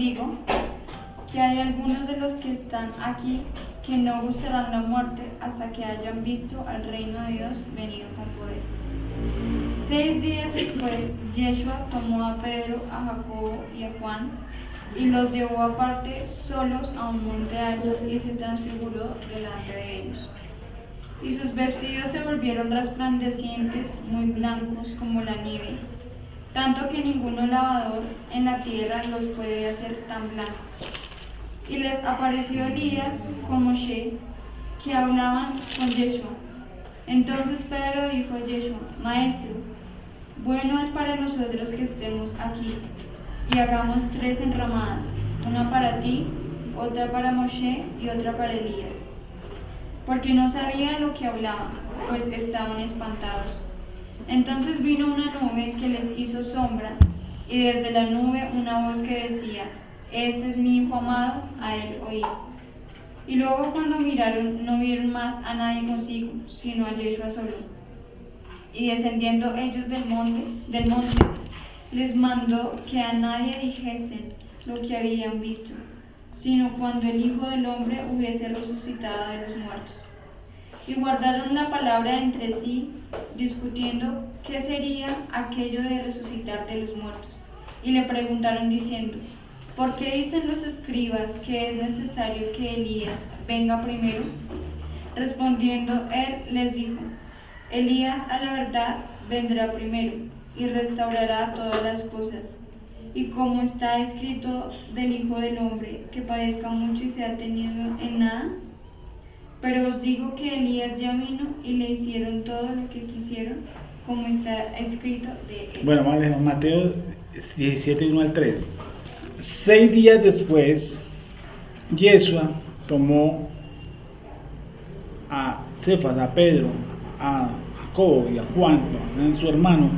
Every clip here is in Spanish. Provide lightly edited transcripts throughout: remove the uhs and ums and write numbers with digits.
digo que hay algunos de los que están aquí que no gustarán la muerte hasta que hayan visto al reino de Dios venido con poder. 6 días después, Yeshua tomó a Pedro, a Jacobo y a Juan y los llevó aparte solos a un monte alto y se transfiguró delante de ellos. Y sus vestidos se volvieron resplandecientes, muy blancos como la nieve, tanto que ningún lavador en la tierra los puede hacer tan blancos. Y les apareció Elías con Moshe, que hablaban con Yeshua. Entonces Pedro dijo a Yeshua: Maestro, bueno es para nosotros que estemos aquí, y hagamos 3 enramadas, una para ti, otra para Moshe y otra para Elías. Porque no sabían lo que hablaban, pues estaban espantados. Entonces vino una nube que les hizo sombra, y desde la nube una voz que decía: Este es mi hijo amado, a él oíd. Y luego cuando miraron, no vieron más a nadie consigo, sino a Yeshua solo. Y descendiendo ellos del monte, les mandó que a nadie dijesen lo que habían visto, sino cuando el Hijo del Hombre hubiese resucitado de los muertos. Y guardaron la palabra entre sí, discutiendo qué sería aquello de resucitar de los muertos. Y le preguntaron diciendo: ¿Por qué dicen los escribas que es necesario que Elías venga primero? Respondiendo él les dijo: Elías a la verdad vendrá primero y restaurará todas las cosas. Y como está escrito del Hijo del Hombre, que padezca mucho y sea tenido en nada. Pero os digo que Elías ya vino y le hicieron todo lo que quisieron, como está escrito de él. Bueno, vamos a leer Mateo 17, 1 al 3. 6 días después, Yeshua tomó a Cefas, a Pedro, a Jacobo y a Juan, a su hermano,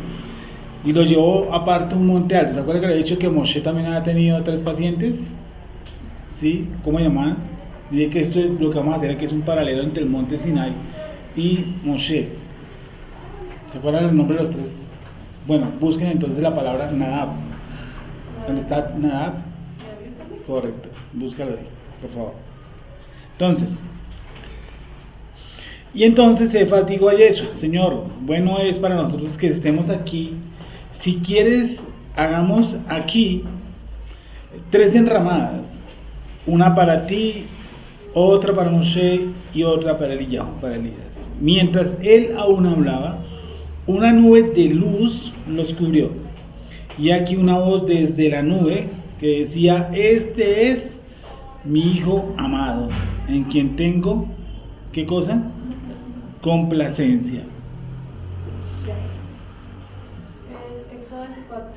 y los llevó aparte a un monte alto. ¿Se acuerdan que le he dicho que Moshe también había tenido 3 pacientes? ¿Sí? ¿Cómo llamaban? Dice que esto es lo que vamos a hacer, que es un paralelo entre el monte Sinai y Moshe. ¿Se acuerdan el nombre de los 3? Bueno, busquen entonces la palabra Nadab. ¿Dónde está Nadab? Correcto, búscalo ahí, por favor. Entonces Cefas dijo a Yeshua: Señor, bueno es para nosotros que estemos aquí. Si quieres, hagamos aquí 3 enramadas, una para ti, otra para Moshe y otra para Elías. Mientras él aún hablaba, una nube de luz los cubrió. Y aquí una voz desde la nube que decía: Este es mi hijo amado, en quien tengo, ¿qué cosa? Complacencia. Éxodo 24.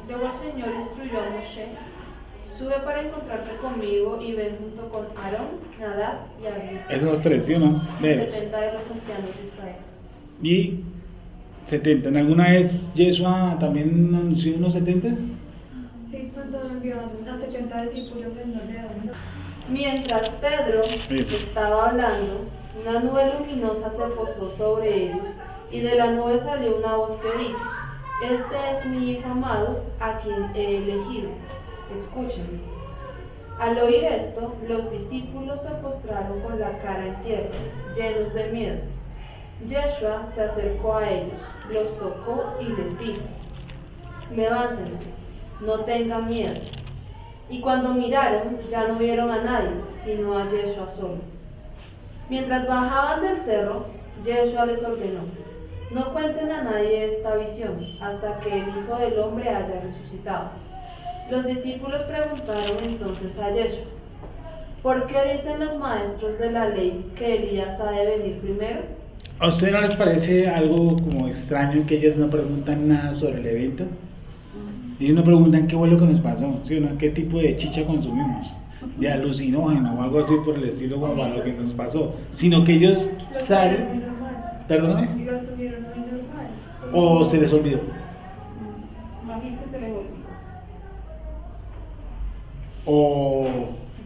Luego el Señor instruyó a Moshe: Sube para encontrarte conmigo y ven junto con Aarón, Nadab y Abiú. Esos son los 3, ¿sí o no? 70 de los ancianos de Israel. Y 70. ¿En alguna vez Yeshua también anunció unos 70? Sí, cuando envió a 70 discípulos del norte de Adán. Mientras Pedro Eso. estaba hablando, una nube luminosa se posó sobre ellos, y de la nube salió una voz que dijo: Este es mi hijo amado, a quien he elegido. Escúchenme. Al oír esto, los discípulos se postraron con la cara en tierra, llenos de miedo. Yeshua se acercó a ellos, los tocó y les dijo: Levántense, no tengan miedo. Y cuando miraron, ya no vieron a nadie, sino a Yeshua solo. Mientras bajaban del cerro, Yeshua les ordenó: No cuenten a nadie esta visión, hasta que el Hijo del Hombre haya resucitado. Los discípulos preguntaron entonces a Yeshua: ¿Por qué dicen los maestros de la ley que Elías ha de venir primero? ¿A ustedes no les parece algo como extraño que ellos no preguntan nada sobre el evento? Ellos no preguntan qué fue lo que nos pasó, ¿sí o no? ¿Qué tipo de chicha consumimos? De alucinógeno o algo así por el estilo, como para lo que nos pasó, sino que ellos salen, perdóname, Y lo subieron muy normal. o se les olvidó, Más bien que se les olvidó.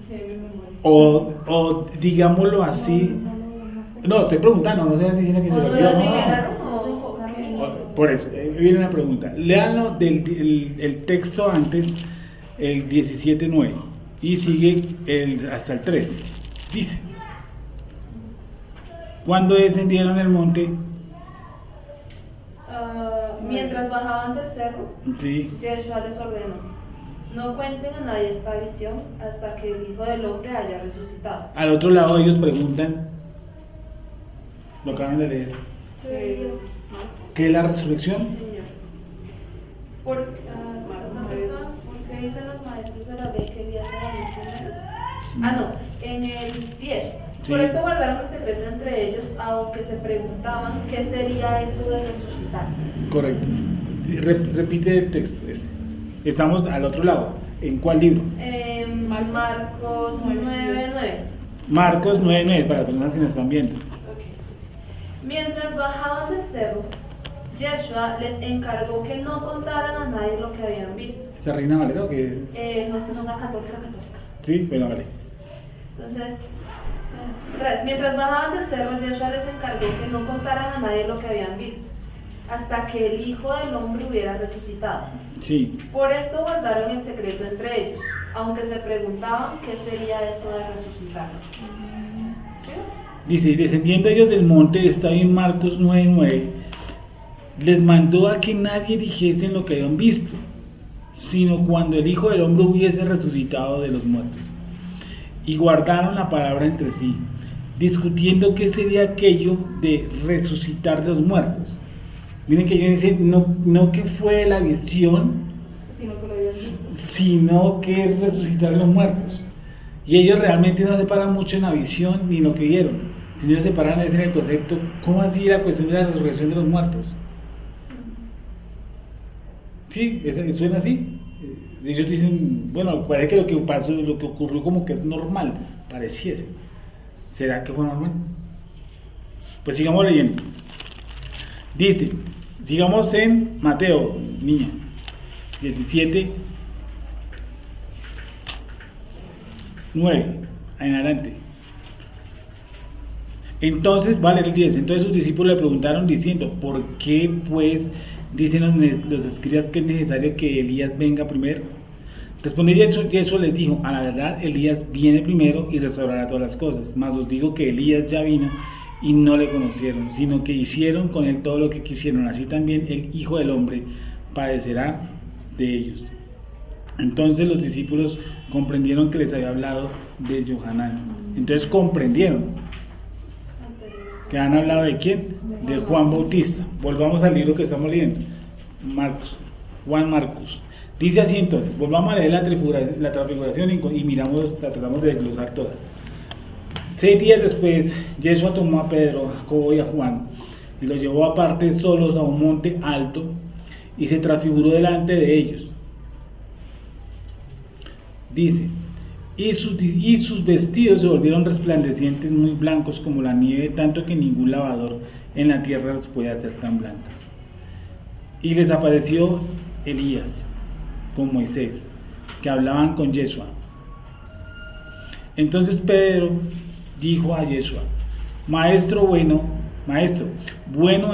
Sí, mi memoria. o digámoslo así, no, estoy preguntando, no sé si tiene que se ¿O les no olvidó. lo No. asimilaron o qué? Por eso, viene una pregunta. Léanlo del el texto antes, el 17:9 y sigue hasta el 13. Dice: cuando descendieron el monte, Mientras bajaban del cerro, sí, Yeshua les ordenó: no cuenten a nadie esta visión hasta que el Hijo del Hombre haya resucitado. al otro lado ellos preguntan, lo acaban de leer, ¿qué es la resurrección? Sí, señor. Porque dicen los maestros de la ley que Elías era el primero. En el 10. Sí. Por esto guardaron el secreto entre ellos, aunque se preguntaban qué sería eso de resucitar. Correcto. Repite el texto. Estamos al otro lado. ¿En cuál libro? Marcos 9:9. Marcos 9:9, para las personas que nos están viendo. Mientras bajaban del cerro, Yeshua les encargó que no contaran a nadie lo que habían visto. ¿Esa Reina Valera o qué? No, esta es una católica. Sí, bueno, vale. Entonces, mientras bajaban del cerro, Yeshua les encargó que no contaran a nadie lo que habían visto, hasta que el Hijo del Hombre hubiera resucitado. Sí. Por esto guardaron el secreto entre ellos, aunque se preguntaban qué sería eso de resucitar. ¿Sí? Dice: y descendiendo ellos del monte, está en Marcos 9:9, les mandó a que nadie dijese lo que habían visto, sino cuando el Hijo del Hombre hubiese resucitado de los muertos. Y guardaron la palabra entre sí, discutiendo qué sería aquello de resucitar de los muertos. Miren que ellos dicen, no que fue la visión, sino que es resucitar de los muertos. Y ellos realmente no se paran mucho en la visión ni en lo que vieron, sino se paran en el concepto, ¿cómo así la cuestión de la resurrección de los muertos? Sí, suena así. Ellos dicen, bueno, parece que lo que pasó, lo que ocurrió como que es normal, pareciese. ¿Será que fue normal? Pues sigamos leyendo. Dice, sigamos en Mateo, niña, 17:9 en adelante. Entonces, vale el 10. Entonces sus discípulos le preguntaron diciendo, ¿por qué pues dicen los escribas que es necesario que Elías venga primero? Respondió Jesús les dijo, a la verdad Elías viene primero y restaurará todas las cosas, mas os digo que Elías ya vino y no le conocieron, sino que hicieron con él todo lo que quisieron, así también el Hijo del Hombre padecerá de ellos. Entonces los discípulos comprendieron que les había hablado de Yohanan. Entonces comprendieron que han hablado de quién, de Juan Bautista. Volvamos al libro que estamos leyendo, Juan Marcos. Dice así entonces, volvamos a leer la transfiguración y miramos, la tratamos de desglosar toda. 6 días después, Yeshua tomó a Pedro, a Jacobo y a Juan y los llevó aparte solos a un monte alto y se transfiguró delante de ellos. Dice, y sus vestidos se volvieron resplandecientes, muy blancos como la nieve, tanto que ningún lavador en la tierra los puede hacer tan blancos. Y les apareció Elías con Moisés, que hablaban con Yeshua. Entonces Pedro dijo a Yeshua, Maestro, bueno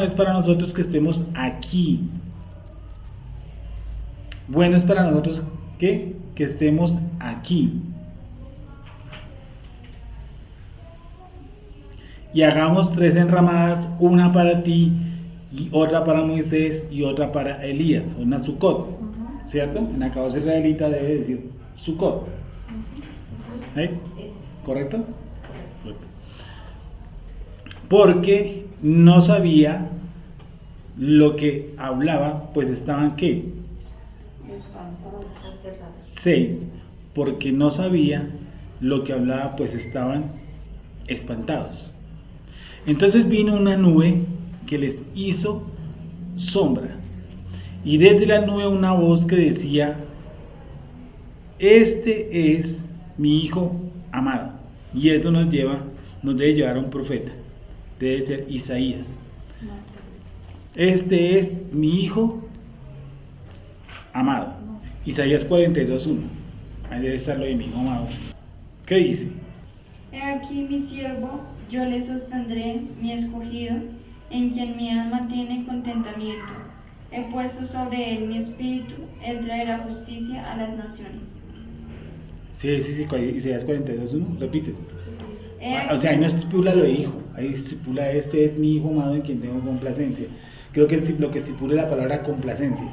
es para nosotros que estemos aquí. Bueno es para nosotros que estemos aquí. Y hagamos 3 enramadas, una para ti, y otra para Moisés, y otra para Elías, una Sukkot, ¿cierto? En la cabeza israelita debe decir Sukkot. ¿Correcto? Porque no sabía lo que hablaba, pues estaban ¿qué? 6. Porque no sabía lo que hablaba, pues estaban espantados. Entonces vino una nube que les hizo sombra, y desde la nube una voz que decía, este es mi hijo amado. Y eso nos debe llevar a un profeta, debe ser Isaías. Este es mi hijo amado. Isaías 42:1. Ahí debe estarlo de mi hijo amado. ¿Qué dice? He aquí mi siervo, yo le sostendré, mi escogido, en quien mi alma tiene contentamiento. he puesto sobre él mi espíritu, él traerá justicia a las naciones. Sí, Isaías 42:1, repite. He O sea, ahí no estipula lo de hijo, ahí estipula este es mi hijo amado en quien tengo complacencia. Creo que es lo que estipula la palabra complacencia.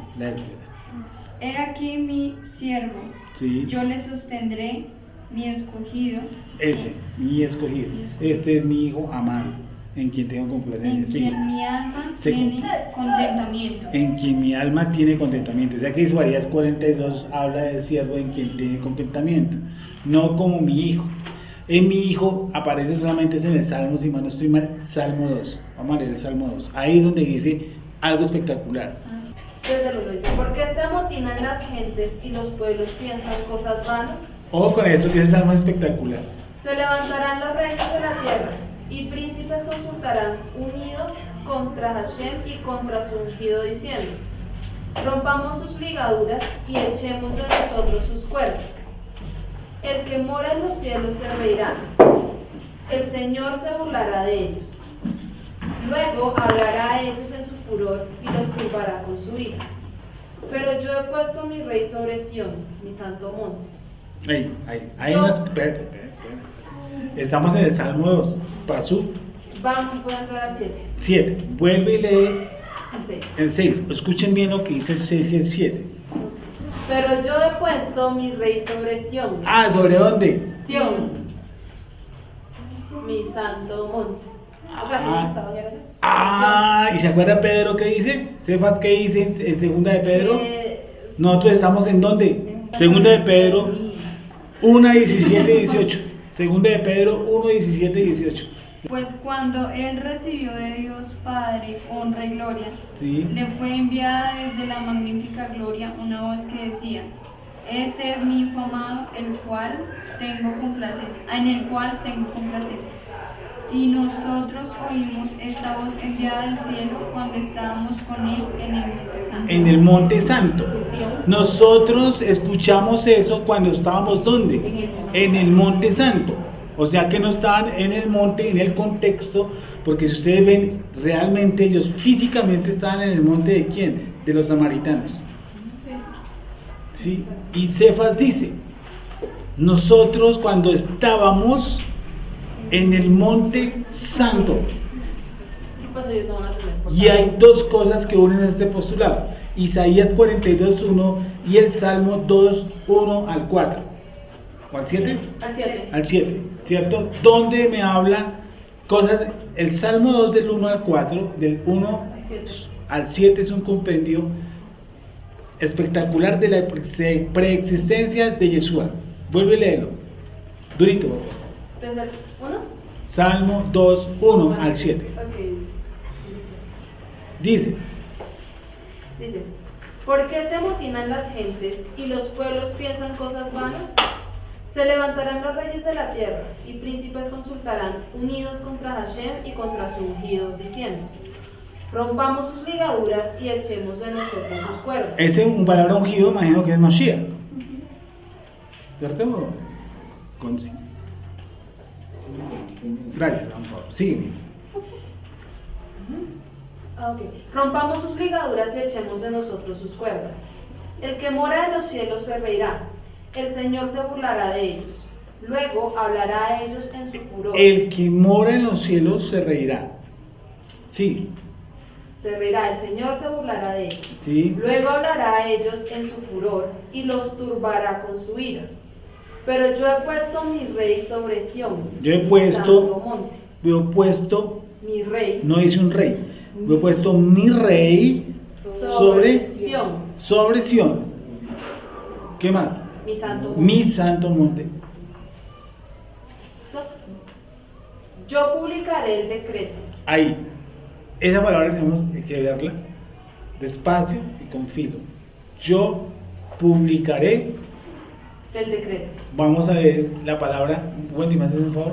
He aquí mi siervo, Sí. yo le sostendré, mi escogido, Ese, mi escogido. Este es mi hijo amado, en quien tengo en complacencia. Sí. quien mi alma Sí. tiene contentamiento. En quien mi alma tiene contentamiento. O sea que Isaías 42 habla del siervo en quien tiene contentamiento, no como mi hijo. En mi hijo aparece solamente en el Salmo, si mal no estoy mal, Salmo 2. Vamos a leer el Salmo 2. Ahí es donde dice algo espectacular. Desde luego dice, ¿por qué se amotinan las gentes y los pueblos piensan cosas vanas? Ojo con esto, que es Salmo espectacular. Se levantarán los reyes de la tierra, y príncipes consultarán unidos contra Hashem y contra su ungido, diciendo, rompamos sus ligaduras y echemos de nosotros sus cuerdas. El que mora en los cielos se reirá, el Señor se burlará de ellos. Luego hablará a ellos en su furor y los turbará con su ira. Pero yo he puesto mi rey sobre Sión, mi santo monte. Hay unas. Espérate. Estamos en el Salmo 2, Pasú Vamos, voy a entrar al 7, 7. Vuelve y lee al 6. el 6. Escuchen bien lo que dice el 6 y el 7. Pero yo he puesto mi rey sobre Sión. Ah, ¿sobre dónde? Sión, mi santo monte. O sea, ¿cómo se estaba viendo? ¿Y se acuerda Pedro qué dice? ¿Cefas qué dice en segunda de Pedro? Nosotros estamos en dónde? Segunda de Pedro 1, 17 y 18. Segunda de Pedro 1, 17 y 18. Pues cuando él recibió de Dios Padre honra y gloria, Sí. le fue enviada desde la magnífica gloria una voz que decía, este es mi hijo amado, en el cual tengo complacencia. Y nosotros oímos esta voz enviada del cielo cuando estábamos con él en el Monte Santo. En el Monte Santo. Nosotros escuchamos eso cuando estábamos ¿dónde? En el Monte Santo. O sea que no estaban en el monte, en el contexto, porque si ustedes ven, realmente ellos físicamente estaban en el monte ¿de quién? De los samaritanos. ¿Sí? Y Cefas dice, nosotros cuando estábamos en el Monte Santo. Y pues ellos no van a tener por Y hay dos cosas que unen este postulado. Isaías 42:1 y el Salmo 2:1 al 4. ¿O al 7? al 7. Al 7, ¿cierto? Donde me habla cosas, el Salmo 2 del 1 al 4, del 1 al 7 es un compendio espectacular de la preexistencia de Yeshua. Vuelve y léelo. Durito, por favor. Desde el 1. Salmo 2, 1 al 7. Ok. Dice, Dice, ¿por qué se amotinan las gentes y los pueblos piensan cosas vanas? Se levantarán los reyes de la tierra y príncipes consultarán unidos contra Hashem y contra su ungido, diciendo, rompamos sus ligaduras y echemos de nosotros sus cuerdas. ese un palabra ungido, imagino que es Mashiach. ¿Cierto? Con sí. Gracias, por favor. Sígueme. Ok. Rompamos sus ligaduras y echemos de nosotros sus cuerdas. El que mora en los cielos se reirá, el Señor se burlará de ellos. Luego hablará a ellos en su furor. El que mora en los cielos se reirá. Sí, Se reirá, el Señor se burlará de ellos. sí. Luego hablará a ellos en su furor y los turbará con su ira. Pero yo he puesto mi rey sobre Sión, Yo he santo puesto, monte. yo he puesto, Mi rey no dice un rey, yo he puesto mi rey sobre Sión. ¿Qué más? mi santo monte. Mi santo monte. Yo publicaré el decreto. Ahí. Esa palabra tenemos que verla despacio y con filo. Yo publicaré. El decreto. Vamos a ver la palabra. Wendy, ¿me haces un favor?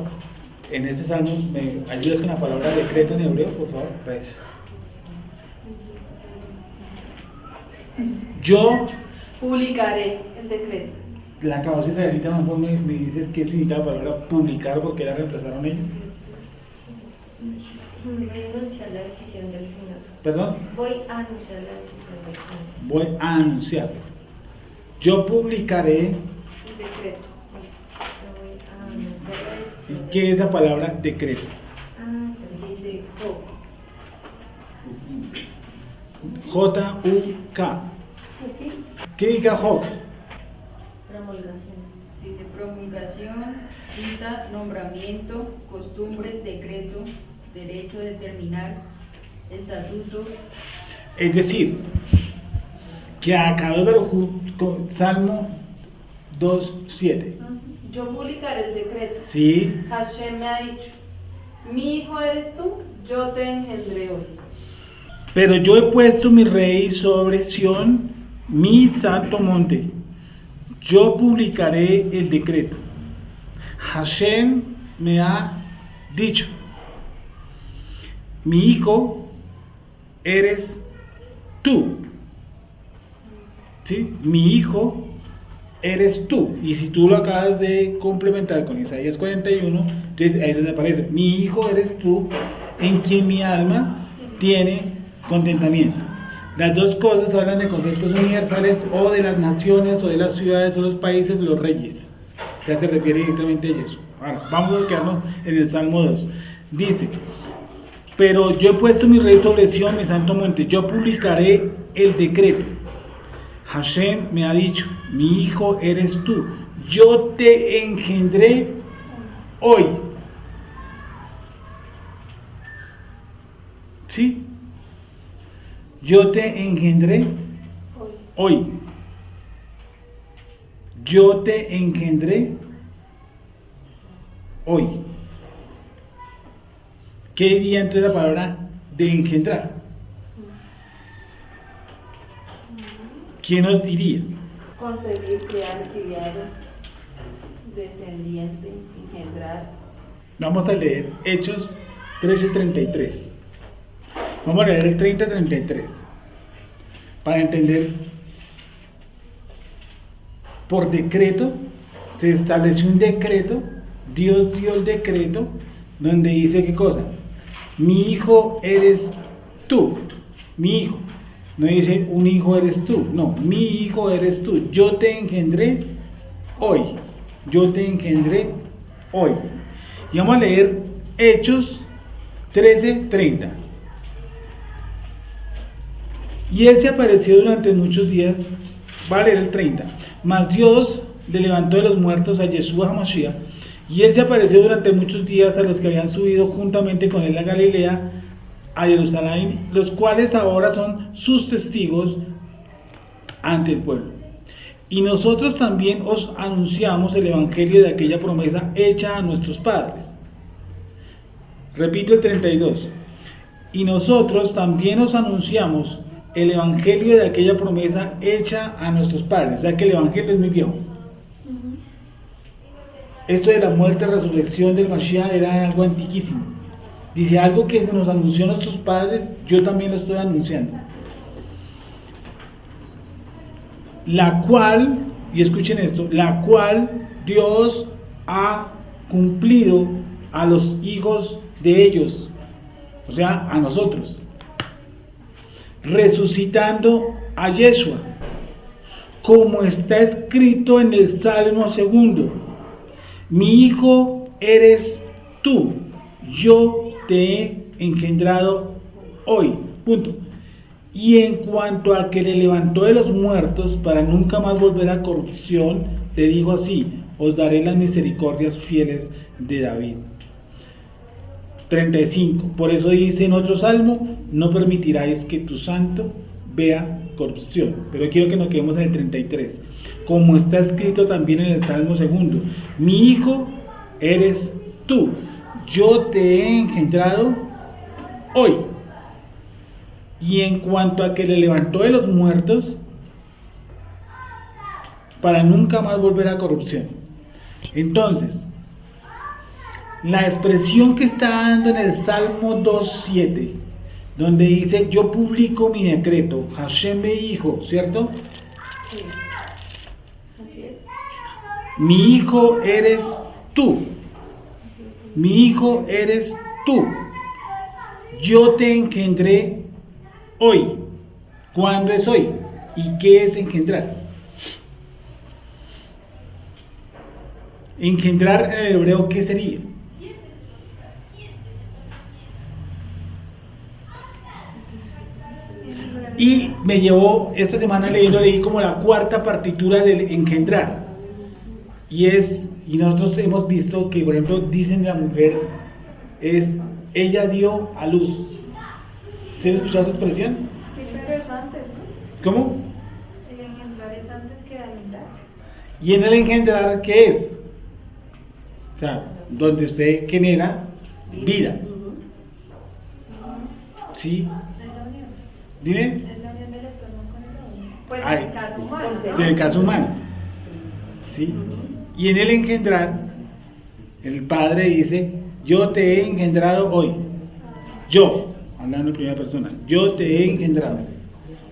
En este salmo, ¿me ayudas con la palabra decreto en hebreo, por favor? Gracias. Yo, Publicaré el decreto. la cabeza israelita, mejor me dices qué significa la palabra publicar porque la reemplazaron ellos. Voy a anunciar la decisión del Señor. Perdón, Voy a anunciar la decisión del Señor. voy a anunciar. Yo publicaré. El decreto. Voy a anunciar la decisión. ¿Qué es la palabra decreto? Dice Job. J-U-K. ¿Qué diga Job? Promulgación. Dice promulgación, cita, nombramiento, costumbre, decreto, derecho a determinar, estatuto. Es decir, que acabó con Salmo 2.7. Yo publicaré el decreto. Sí, Hashem me ha dicho, mi hijo eres tú, yo te engendré hoy. pero yo he puesto mi rey sobre Sión, mi santo monte. Yo publicaré el decreto. Hashem me ha dicho, mi hijo eres tú. ¿Sí? Mi hijo eres tú. Y si tú lo acabas de complementar con Isaías 41, entonces ahí es donde aparece, mi hijo eres tú, en quien mi alma tiene contentamiento. Las dos cosas hablan de conceptos universales, o de las naciones, o de las ciudades, o los países, o los reyes. Ya se refiere directamente a eso. Ahora, vamos a quedarnos en el Salmo 2. Dice, pero yo he puesto mi rey sobre Sión, mi santo monte. Yo publicaré el decreto. Hashem me ha dicho, mi hijo eres tú. Yo te engendré hoy. ¿Sí? Yo te engendré hoy. Yo te engendré hoy. ¿Qué diría entonces la palabra de engendrar? ¿Quién nos diría? Concebir, crear, criar, descendiente, engendrar. Vamos a leer Hechos 13:33. Vamos a leer el 30:33 para entender. Por decreto se estableció un decreto. Dios dio el decreto donde dice qué cosa: mi hijo eres tú. Mi hijo. No dice un hijo eres tú. No, mi hijo eres tú. Yo te engendré hoy. Yo te engendré hoy. Y vamos a leer Hechos 13:30. Y él se apareció durante muchos días. Va a leer el 30. Mas Dios le levantó de los muertos a Yeshua HaMashiach, y él se apareció durante muchos días a los que habían subido juntamente con él a Galilea, a Jerusalén, los cuales ahora son sus testigos ante el pueblo. Y nosotros también os anunciamos el evangelio de aquella promesa hecha a nuestros padres. Repito el 32. Y nosotros también os anunciamos el evangelio de aquella promesa hecha a nuestros padres. O sea que el evangelio es muy viejo. Esto de la muerte y resurrección del Mashiach era algo antiquísimo. Dice, algo que se nos anunció a nuestros padres, yo también lo estoy anunciando. La cual, y escuchen esto, la cual Dios ha cumplido a los hijos de ellos, o sea, a nosotros, resucitando a Yeshua, como está escrito en el Salmo 2: mi hijo eres tú, yo te he engendrado hoy. Punto. Y en cuanto a que le levantó de los muertos para nunca más volver a corrupción, le dijo así: os daré las misericordias fieles de David. 35. Por eso dice en otro salmo: no permitiráis que tu santo vea corrupción. Pero quiero que nos quedemos en el 33. Como está escrito también en el Salmo 2: mi hijo eres tú, yo te he engendrado hoy. Y en cuanto a que le levantó de los muertos para nunca más volver a corrupción. Entonces, la expresión que está dando en el Salmo 2:7, donde dice, yo publico mi decreto, Hashem me dijo, ¿cierto? Sí. Así es. Mi hijo eres tú. Mi hijo eres tú. yo te engendré hoy. ¿Cuándo es hoy? ¿Y qué es engendrar? Engendrar en el hebreo, ¿qué sería? Y me llevó, esta semana leyendo, leí como la cuarta partitura del engendrar. Y nosotros hemos visto que, por ejemplo, dicen de la mujer, ella dio a luz. ¿Se ha escuchado esa expresión? Sí, pero es antes, ¿no? ¿Cómo? El engendrar es antes que alendar. ¿Y en el engendrar qué es? O sea, donde usted genera vida. ¿Sí? Es la unión. Dime. Es la unión del esperma con el óvulo. Pues Ay. en el caso humano, En ¿no? el caso humano. ¿Sí? Y en el engendrar, el padre dice, yo te he engendrado hoy. Yo, hablando en primera persona, yo te he engendrado.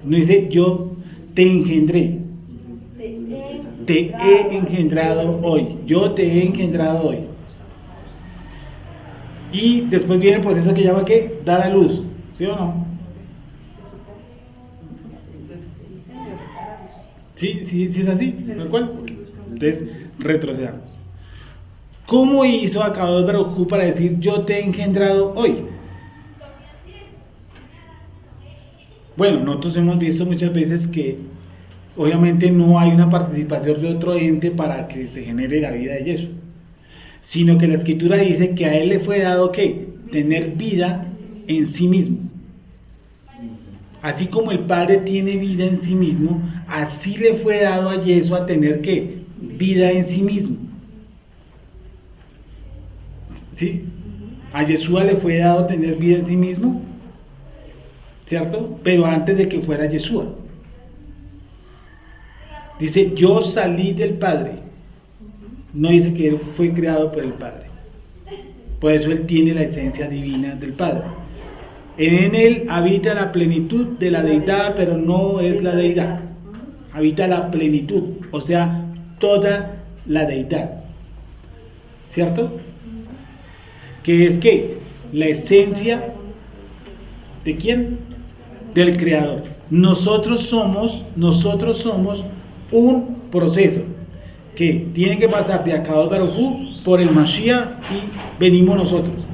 No dice yo te engendré. Te he engendrado hoy. Yo te he engendrado hoy. Y después viene el proceso que llama ¿qué? Dar a luz. ¿Sí o no? Sí es así, tal cual. Entonces, retrocedamos. ¿Cómo hizo Akadosh Baruj Hu para decir yo te he engendrado hoy? Bueno, nosotros hemos visto muchas veces que obviamente no hay una participación de otro ente para que se genere la vida de Yeshua, sino que la escritura dice que a él le fue dado ¿qué? Tener vida en sí mismo. Así como el Padre tiene vida en sí mismo, así le fue dado a Yeshua tener ¿qué? Vida en sí mismo. ¿Sí? A Yeshua le fue dado tener vida en sí mismo, ¿cierto? Pero antes de que fuera Yeshua. Dice, yo salí del Padre. No dice que él fue creado por el Padre. Por eso él tiene la esencia divina del Padre. En él habita la plenitud de la deidad, pero no es la deidad. Habita la plenitud, o sea, toda la deidad. ¿Cierto? Que es que la esencia ¿de quién? Del Creador. Nosotros somos un proceso que tiene que pasar de Akadosh Baruj Hu por el Mashiach y venimos nosotros.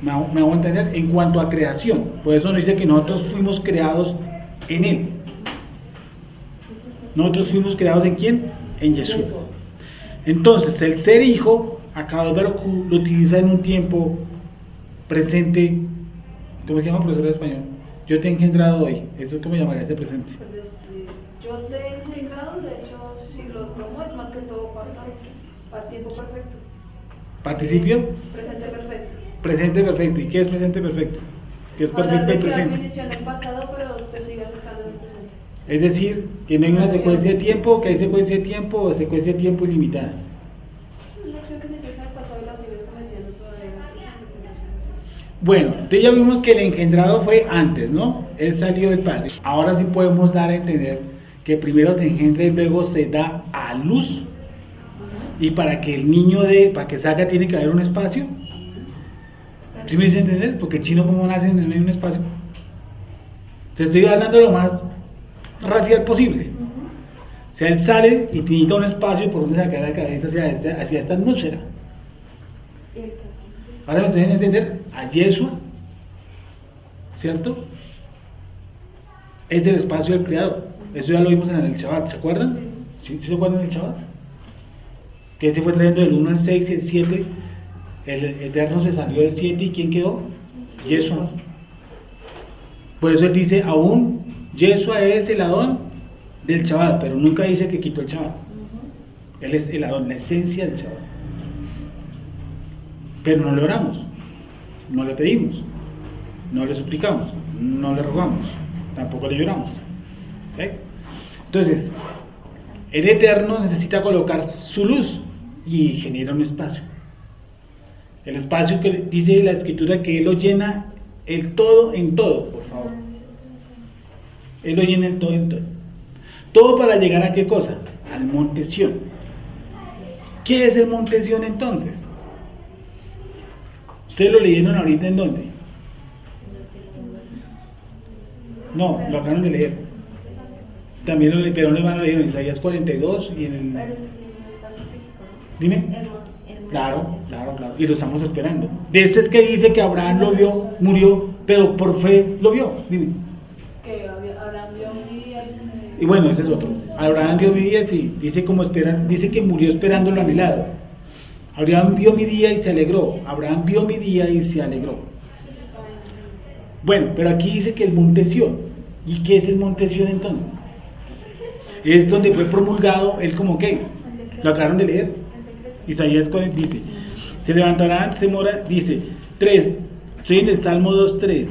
Me hago entender en cuanto a creación. Por eso nos dice que nosotros fuimos creados en Él. Nosotros fuimos creados ¿en quién? En Yeshua. Entonces, el ser hijo, Akadosh Baruj Hu lo utiliza en un tiempo presente. ¿Cómo se llama, profesor de español? Yo te he engendrado hoy. ¿Eso cómo llamaría ese presente? Yo te he engendrado, de hecho, si lo tomo es más que todo para tiempo perfecto. ¿Participio? Presente perfecto. Presente perfecto. ¿Y qué es presente perfecto? ¿Qué es perfecto y que algo presente? inició en el pasado, pero te sigue afectando en el presente. Es decir, que no hay una secuencia de tiempo, que hay secuencia de tiempo o secuencia de tiempo ilimitada. Es una acción que inició en el pasado y la sigues cometiendo todavía en el presente. Bueno, entonces ya vimos que el engendrado fue antes, ¿no? Él salió del Padre. Ahora sí podemos dar a entender que primero se engendra y luego se da a luz. Y para que el niño para que salga tiene que haber un espacio. ¿Sí me dice entender? Porque el chino como nace no hay un espacio. Te estoy hablando lo más racial posible. O sea, él sale y necesita un espacio por donde sacar la cabeza hacia esta atmósfera. Ahora me estoy haciendo entender a Yeshua, ¿cierto? Es el espacio del Creador. Eso ya lo vimos en el Shabbat, ¿se acuerdan? ¿Sí se acuerdan del Shabbat? Que se fue trayendo del 1 al 6 y el 7. El Eterno se salió del 7 y ¿quién quedó? Yeshua. Por eso él dice, aún Yeshua es el Adón del Shabbat, pero nunca dice que quitó el Shabbat. Él es el Adón, la esencia del Shabbat. Pero no le oramos, no le pedimos, no le suplicamos, no le rogamos, tampoco le lloramos. ¿Okay? Entonces, el Eterno necesita colocar su luz y genera un espacio. El espacio que dice la Escritura que Él lo llena el todo en todo, por favor. Él lo llena el todo en todo. Todo para llegar a qué cosa? Al monte Sión. ¿Qué es el monte Sión entonces? Ustedes lo leyeron ahorita ¿en dónde? No, lo acaban de leer. También lo pero no van a leer en Isaías 42 y en el... Pero sí, no está su físico, ¿no? Dime. Claro. Y lo estamos esperando. De ese es que dice que Abraham lo vio, murió, pero por fe lo vio. Dime. Que Abraham vio mi día y se... Y bueno, ese es otro. Abraham vio mi día, sí. Dice que murió esperando lo anhelado. Abraham vio mi día y se alegró. Abraham vio mi día y se alegró. Bueno, pero aquí dice que el monte Sión. ¿Y qué es el monte Sión entonces? Es donde fue promulgado el como que. ¿Lo acabaron de leer? Isaías 40 dice, se levantarán, se mora, dice, 3, estoy en el Salmo 2:3.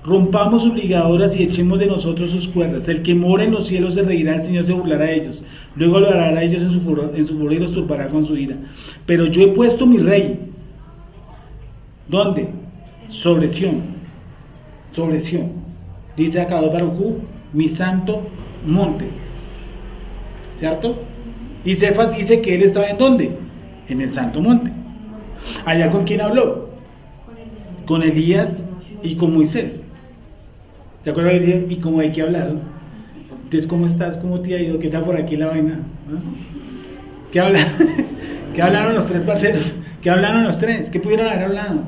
Rompamos sus ligaduras y echemos de nosotros sus cuerdas. El que mora en los cielos se reirá, el Señor se burlará de ellos. Luego lo hará a ellos en su furor y los turbará con su ira. Pero yo he puesto mi rey. ¿Dónde? Sobre Sión. Sobre Sión. Dice acá Baruj Hu, mi santo monte. ¿Cierto? Y Cefas dice que él estaba en ¿dónde? En el santo monte. ¿Allá con quién habló? Con Elías y con Moisés. ¿Te acuerdas de Elías? Y como hay que hablar. Entonces, ¿cómo estás? ¿Cómo te ha ido? ¿Qué tal por aquí la vaina? ¿No? ¿Qué hablaron los tres parceros? ¿Qué hablaron los tres? ¿Qué pudieron haber hablado?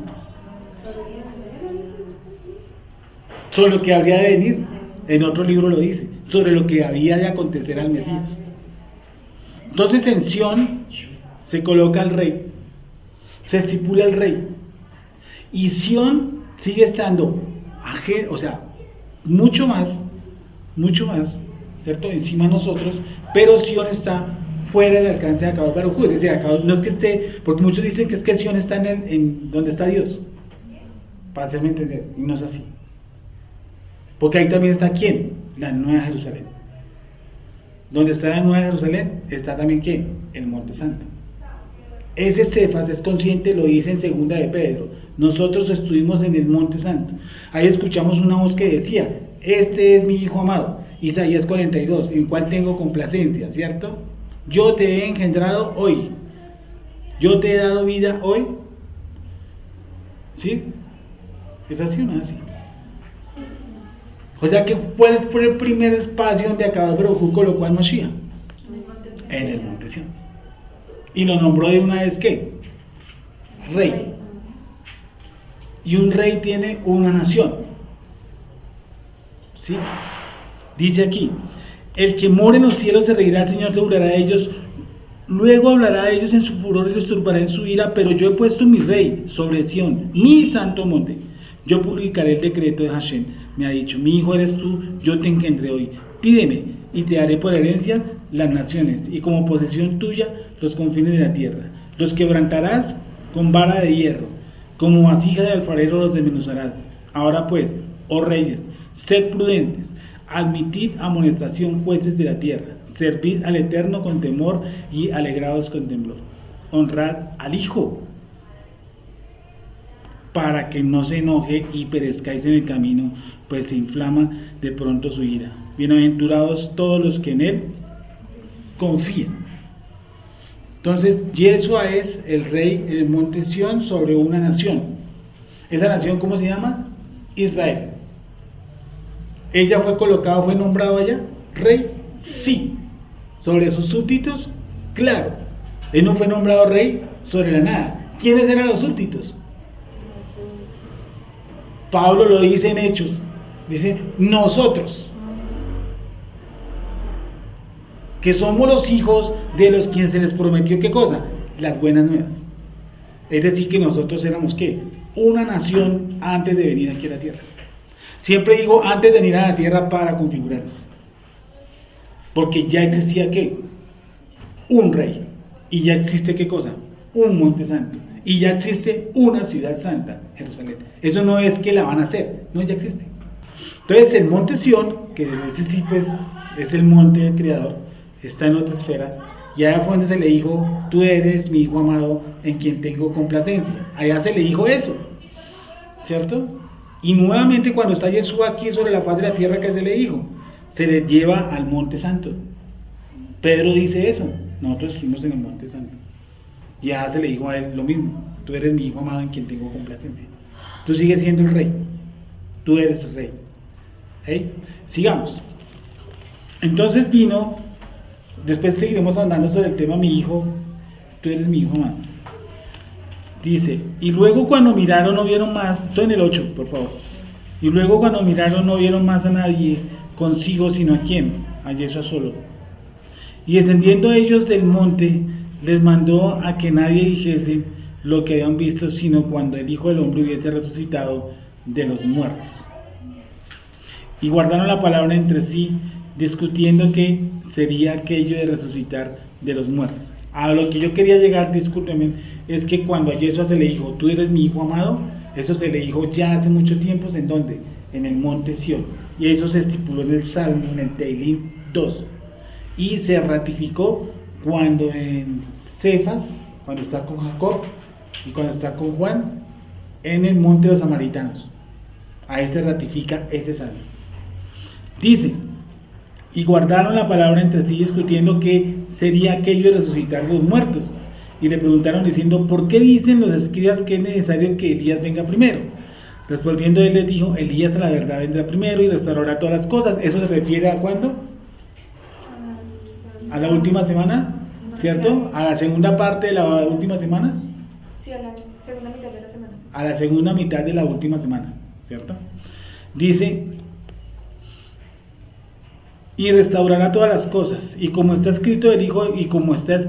Sobre lo que habría de venir. En otro libro lo dice. Sobre lo que había de acontecer al Mesías. Entonces en Sión se coloca el rey, se estipula el rey, y Sión sigue estando, o sea, mucho más, ¿cierto? Encima de nosotros, pero Sión está fuera del alcance de Akadosh Baruj Hu. Es decir, no es que esté, porque muchos dicen que es que Sión está en donde está Dios, para hacerme entender, y no es así. Porque ahí también está ¿quién? La Nueva Jerusalén. Donde está la Nueva Jerusalén, está también ¿qué? El Monte Santo. Ese Cefas es consciente, lo dice en segunda de Pedro. Nosotros estuvimos en el Monte Santo. Ahí escuchamos una voz que decía, este es mi Hijo amado. Isaías 42, en cual tengo complacencia, ¿cierto? Yo te he engendrado hoy. Yo te he dado vida hoy. ¿Sí? ¿Es así o no es así? O sea que ¿cuál fue el primer espacio donde Akadosh Baruj Hu colocó al Mashiach? En el monte Sión. Y lo nombró de una vez ¿qué? Rey. Y un rey tiene una nación. ¿Sí? Dice aquí, el que mora en los cielos se reirá, el Señor se burlará de ellos. Luego hablará de ellos en su furor y los turbará en su ira, pero yo he puesto mi rey sobre Sión, mi santo monte. Yo publicaré el decreto de Hashem. Me ha dicho, mi hijo eres tú, yo te engendré hoy. Pídeme y te daré por herencia las naciones y como posesión tuya los confines de la tierra. Los quebrantarás con vara de hierro, como vasija de alfarero los desmenuzarás. Ahora pues, oh reyes, sed prudentes, admitid amonestación jueces de la tierra, servid al Eterno con temor y alegrados con temblor. Honrad al Hijo, para que no se enoje y perezcáis en el camino, pues se inflama de pronto su ira. Bienaventurados todos los que en Él confían. Entonces, Yeshua es el rey en el monte Sión sobre una nación. ¿Esa nación cómo se llama? Israel. ¿Ella fue colocada, fue nombrado allá? ¿Rey? Sí. ¿Sobre sus súbditos? Claro. Él no fue nombrado rey sobre la nada. ¿Quiénes eran los súbditos? Pablo lo dice en Hechos, dice, nosotros, que somos los hijos de los quienes se les prometió, ¿qué cosa? Las buenas nuevas. Es decir, que nosotros éramos, ¿qué? Una nación antes de venir aquí a la tierra. Siempre digo antes de venir a la tierra para configurarnos. Porque ya existía, ¿qué? Un rey. Y ya existe, ¿qué cosa? Un monte santo. Y ya existe una ciudad santa, Jerusalén. Eso no es que la van a hacer, no, ya existe. Entonces el monte Sión, que ese sí pues es el monte del Creador, está en otra esfera, y allá fue donde se le dijo, tú eres mi Hijo amado en quien tengo complacencia. Allá se le dijo eso, ¿cierto? Y nuevamente cuando está Jesús aquí sobre la faz de la tierra, ¿qué se le dijo? Se le lleva al monte santo. Pedro dice eso, nosotros estuvimos en el monte santo. Y ya se le dijo a él lo mismo, tú eres mi Hijo amado en quien tengo complacencia. Tú sigues siendo el rey, tú eres el rey. ¿Okay? Sigamos. Entonces vino, después seguiremos andando sobre el tema mi hijo, tú eres mi hijo amado. Dice, y luego cuando miraron no vieron más, estoy en el 8, por favor. Y luego cuando miraron no vieron más a nadie consigo, sino a quién, a Yeshua solo. Y descendiendo ellos del monte, les mandó a que nadie dijese lo que habían visto, sino cuando el Hijo del Hombre hubiese resucitado de los muertos. Y guardaron la palabra entre sí, discutiendo qué sería aquello de resucitar de los muertos. A lo que yo quería llegar, discúlpenme, es que cuando a Yeshua se le dijo, tú eres mi Hijo amado, eso se le dijo ya hace mucho tiempo, ¿en dónde? En el monte Sión. Y eso se estipuló en el Salmo, en el Tehilim 2. Y se ratificó cuando en Cefas, cuando está con Jacob y cuando está con Juan, en el monte de los samaritanos. Ahí se ratifica ese salmo. Dice, y guardaron la palabra entre sí, discutiendo qué sería aquello de resucitar los muertos. Y le preguntaron diciendo, ¿por qué dicen los escribas que es necesario que Elías venga primero? Respondiendo él les dijo, Elías a la verdad vendrá primero y restaurará todas las cosas. ¿Eso se refiere a cuándo? ¿A la última semana? ¿Cierto? ¿A la segunda parte de la última semana? Sí, a la segunda mitad de la semana. A la segunda mitad de la última semana, ¿cierto? Dice, y restaurará todas las cosas, y como está escrito del Hijo, y como está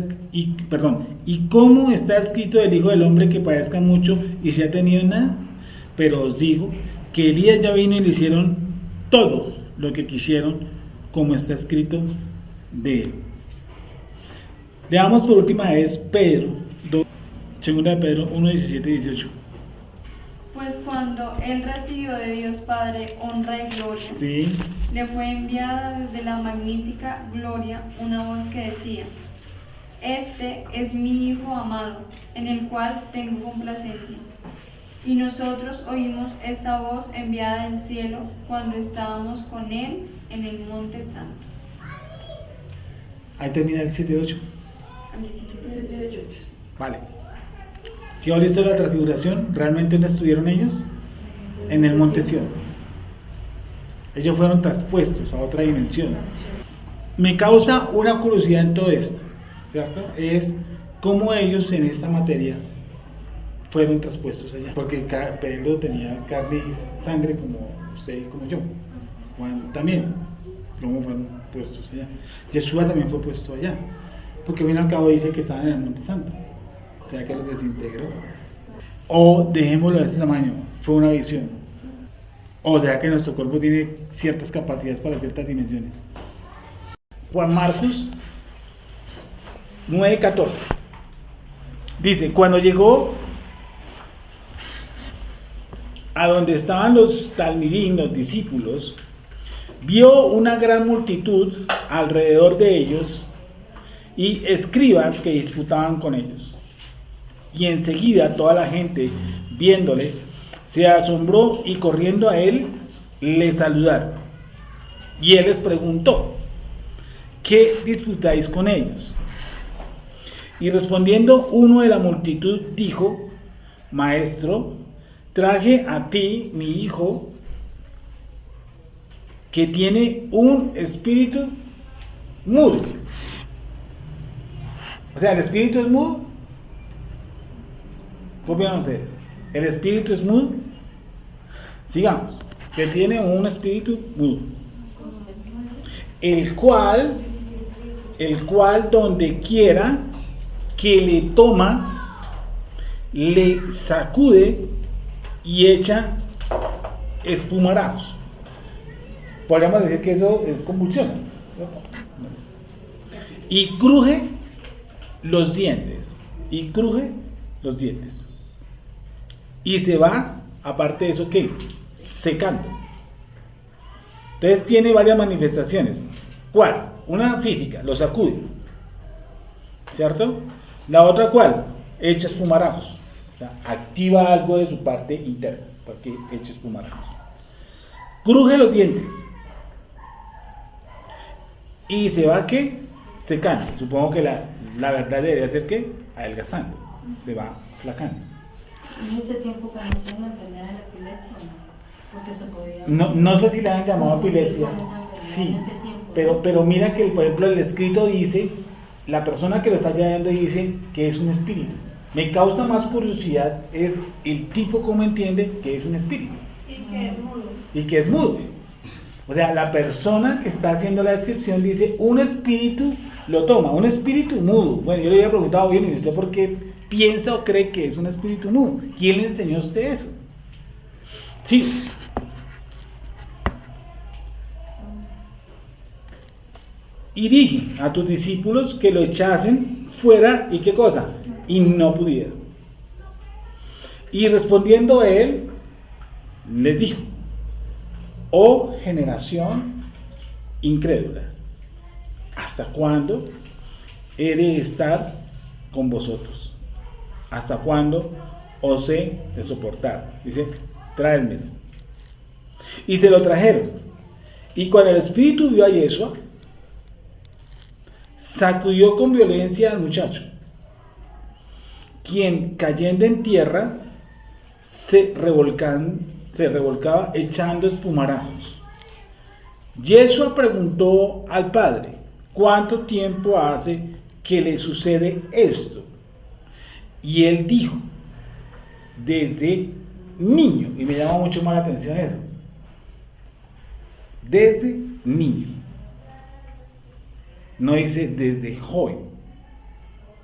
escrito del Hijo del Hombre, que padezca mucho y se ha tenido en nada. Pero os digo que Elías ya vino y le hicieron todo lo que quisieron, como está escrito de él. Leamos por última vez Pedro 2, segunda de Pedro 1, 17 y 18. Pues cuando él recibió de Dios Padre honra y gloria, Sí. le fue enviada desde la magnífica gloria una voz que decía, este es mi Hijo amado, en el cual tengo complacencia. Y nosotros oímos esta voz enviada del cielo cuando estábamos con él en el monte santo. Ahí termina el 7-8. A 17:18. Vale. ¿Quedó listo la transfiguración? ¿Realmente dónde estuvieron ellos? En el monte Sión. Ellos fueron traspuestos a otra dimensión. Me causa una curiosidad en todo esto, ¿cierto? Es cómo ellos en esta materia fueron traspuestos allá. Porque Pedro tenía carne y sangre como usted y como yo. Juan también. ¿Cómo fueron puestos allá? Yeshua también fue puesto allá. Porque bien al cabo dice que estaban en el Monte Santo. O sea que los desintegró. O dejémoslo de ese tamaño, fue una visión. O sea que nuestro cuerpo tiene ciertas capacidades para ciertas dimensiones. Juan Marcos 9:14 dice, cuando llegó a donde estaban los talmidim, los discípulos, vio una gran multitud alrededor de ellos y escribas que disputaban con ellos. Y enseguida toda la gente, viéndole, se asombró y corriendo a él, le saludaron. Y él les preguntó, ¿qué disputáis con ellos? Y respondiendo uno de la multitud dijo, Maestro, traje a ti mi hijo, que tiene un espíritu mudo. O sea, ¿el espíritu es mudo? ¿Cómo piensan ustedes? ¿El espíritu es mudo? Sigamos. Que tiene un espíritu mudo. El cual donde quiera que le toma, le sacude y echa espumarajos. Podríamos decir que eso es convulsión. Y cruje los dientes. Y cruje los dientes. Y se va, aparte de eso, ¿qué? Secando. Entonces tiene varias manifestaciones. ¿Cuál? Una física, lo sacude. ¿Cierto? La otra, ¿cuál? Echa espumarajos. O sea, activa algo de su parte interna para que eche espumarajos. Cruje los dientes. Y se va, ¿qué? Secando. Supongo que la verdad debería ser, ¿qué? Adelgazando. Se va flacando. ¿En ese tiempo conoció una enfermedad de la epilepsia o no? Porque se podía. No sé si le han llamado epilepsia. Sí, pero mira que, por ejemplo, el escrito dice, la persona que lo está leyendo dice que es un espíritu. Me causa más curiosidad es el tipo cómo entiende que es un espíritu. Y que es mudo. Y que es mudo. O sea, la persona que está haciendo la descripción dice, un espíritu lo toma, un espíritu mudo. Bueno, yo le había preguntado, bien, ¿y usted por qué piensa o cree que es un espíritu mudo? ¿Quién le enseñó a usted eso? Sí. Y dije a tus discípulos que lo echasen fuera, ¿y qué cosa? Y no pudieron. Y respondiendo él, les dijo, oh generación incrédula, ¿hasta cuándo he de estar con vosotros? ¿Hasta cuándo os he de soportar? Dice, tráedmelo. Y se lo trajeron. Y cuando el espíritu vio a Yeshua, sacudió con violencia al muchacho, quien cayendo en tierra se revolcaba echando espumarajos. Yeshua preguntó al padre, ¿cuánto tiempo hace que le sucede esto? Y él dijo, desde niño, y me llama mucho más la atención eso, desde niño. No dice desde joven,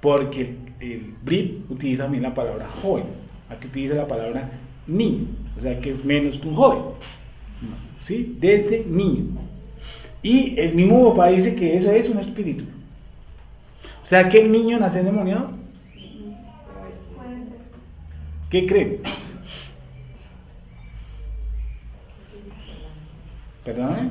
porque el Brit utiliza también la palabra joven, aquí utiliza la palabra niño, o sea que es menos que un joven, ¿sí? Desde niño. Y el mismo papá dice que eso es un espíritu. O sea que el niño nació endemoniado. Puede ser. ¿Qué creen? ¿Perdóname?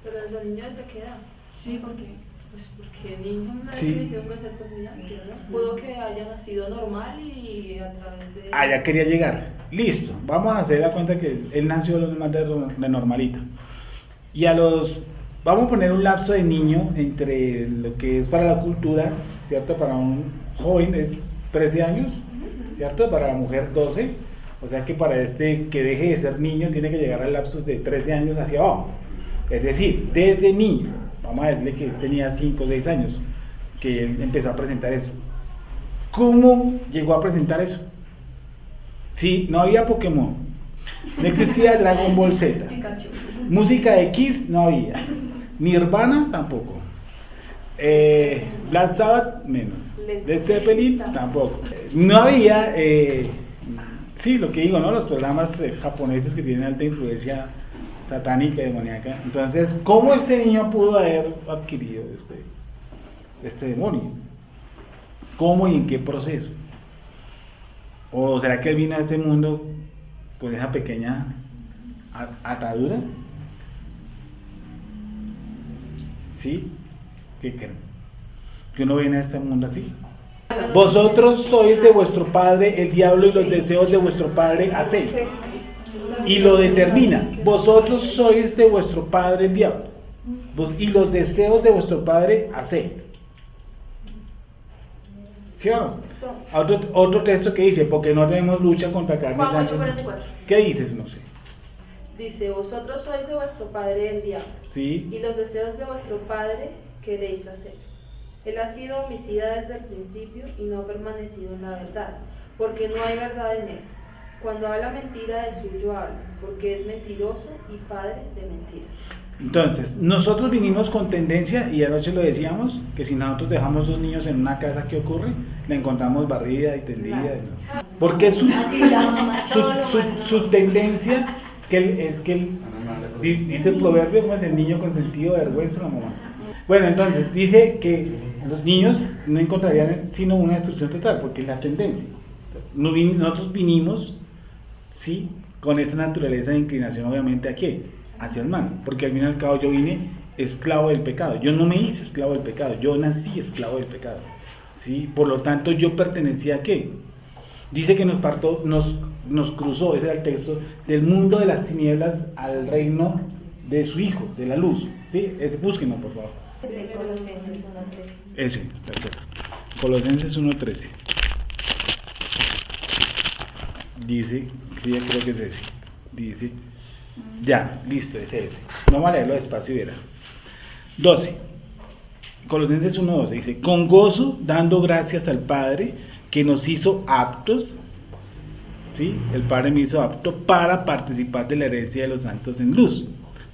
Pero ese niño desde qué edad? Sí, porque Pues porque el niño una Sí. definición puede ser terminante, ¿no? Pudo que haya nacido normal y a través de... Ah, ya quería llegar. Listo, vamos a hacer la cuenta que él nació lo más de normalito. Y vamos a poner un lapso de niño entre lo que es para la cultura, ¿cierto? Para un joven es 13 años, ¿cierto? Para la mujer 12, o sea que para que deje de ser niño tiene que llegar al lapso de 13 años hacia abajo. Es decir, desde niño, vamos a decirle que tenía 5 o 6 años, que él empezó a presentar eso. ¿Cómo llegó a presentar eso? Sí, no había Pokémon, no existía Dragon Ball Z, Pikachu. música de Kiss no había, Nirvana tampoco, Black Sabbath menos, Led Zeppelin tampoco, no había, sí, lo que digo, ¿no? Los programas japoneses que tienen alta influencia satánica y demoníaca. Entonces, ¿cómo este niño pudo haber adquirido este demonio? ¿Cómo y en qué proceso? ¿O será que él vino a ese mundo con esa pequeña atadura? ¿Sí? ¿Qué creen? ¿Que uno viene a este mundo así? Vosotros sois de vuestro padre el diablo y los deseos de vuestro padre hacéis. Y lo determina, vosotros sois de vuestro padre el diablo, y los deseos de vuestro padre hacéis. ¿Sí o no? Otro texto que dice, porque no tenemos lucha contra carne y Juan sangre. 8:44. ¿Qué dices? No sé. Dice, vosotros sois de vuestro padre el diablo, ¿Sí? y los deseos de vuestro padre queréis hacer. Él ha sido homicida desde el principio y no ha permanecido en la verdad, porque no hay verdad en él. Cuando habla mentira, de suyo habla, porque es mentiroso y padre de mentira. Entonces, nosotros vinimos con tendencia, y anoche lo decíamos, que si nosotros dejamos 2 niños en una casa, ¿qué ocurre? La encontramos barrida y tendida. ¿No? Porque Así la mamá todo lo malo. su tendencia dice el proverbio, pues el niño consentido vergüenza a la mamá. Bueno, entonces dice que los niños no encontrarían sino una destrucción total, porque es la tendencia. Nosotros vinimos, ¿sí?, con esa naturaleza de inclinación, obviamente, ¿a qué? Hacia el mal, porque al fin y al cabo yo vine esclavo del pecado. Yo no me hice esclavo del pecado, yo nací esclavo del pecado, ¿sí? Por lo tanto, yo pertenecía a qué. Dice que nos cruzó, ese era el texto, del mundo de las tinieblas al reino de su Hijo, de la luz, ¿sí? Búsquenlo, por favor. Colosenses 1:13. Ese, perfecto. Colosenses 1:13. Dice, creo que es ese. Dice, Ya, listo, ese. Vamos a leerlo despacio y verá. 12. Colosenses 1:12 dice: con gozo, dando gracias al Padre que nos hizo aptos, ¿sí? El Padre me hizo apto para participar de la herencia de los santos en luz.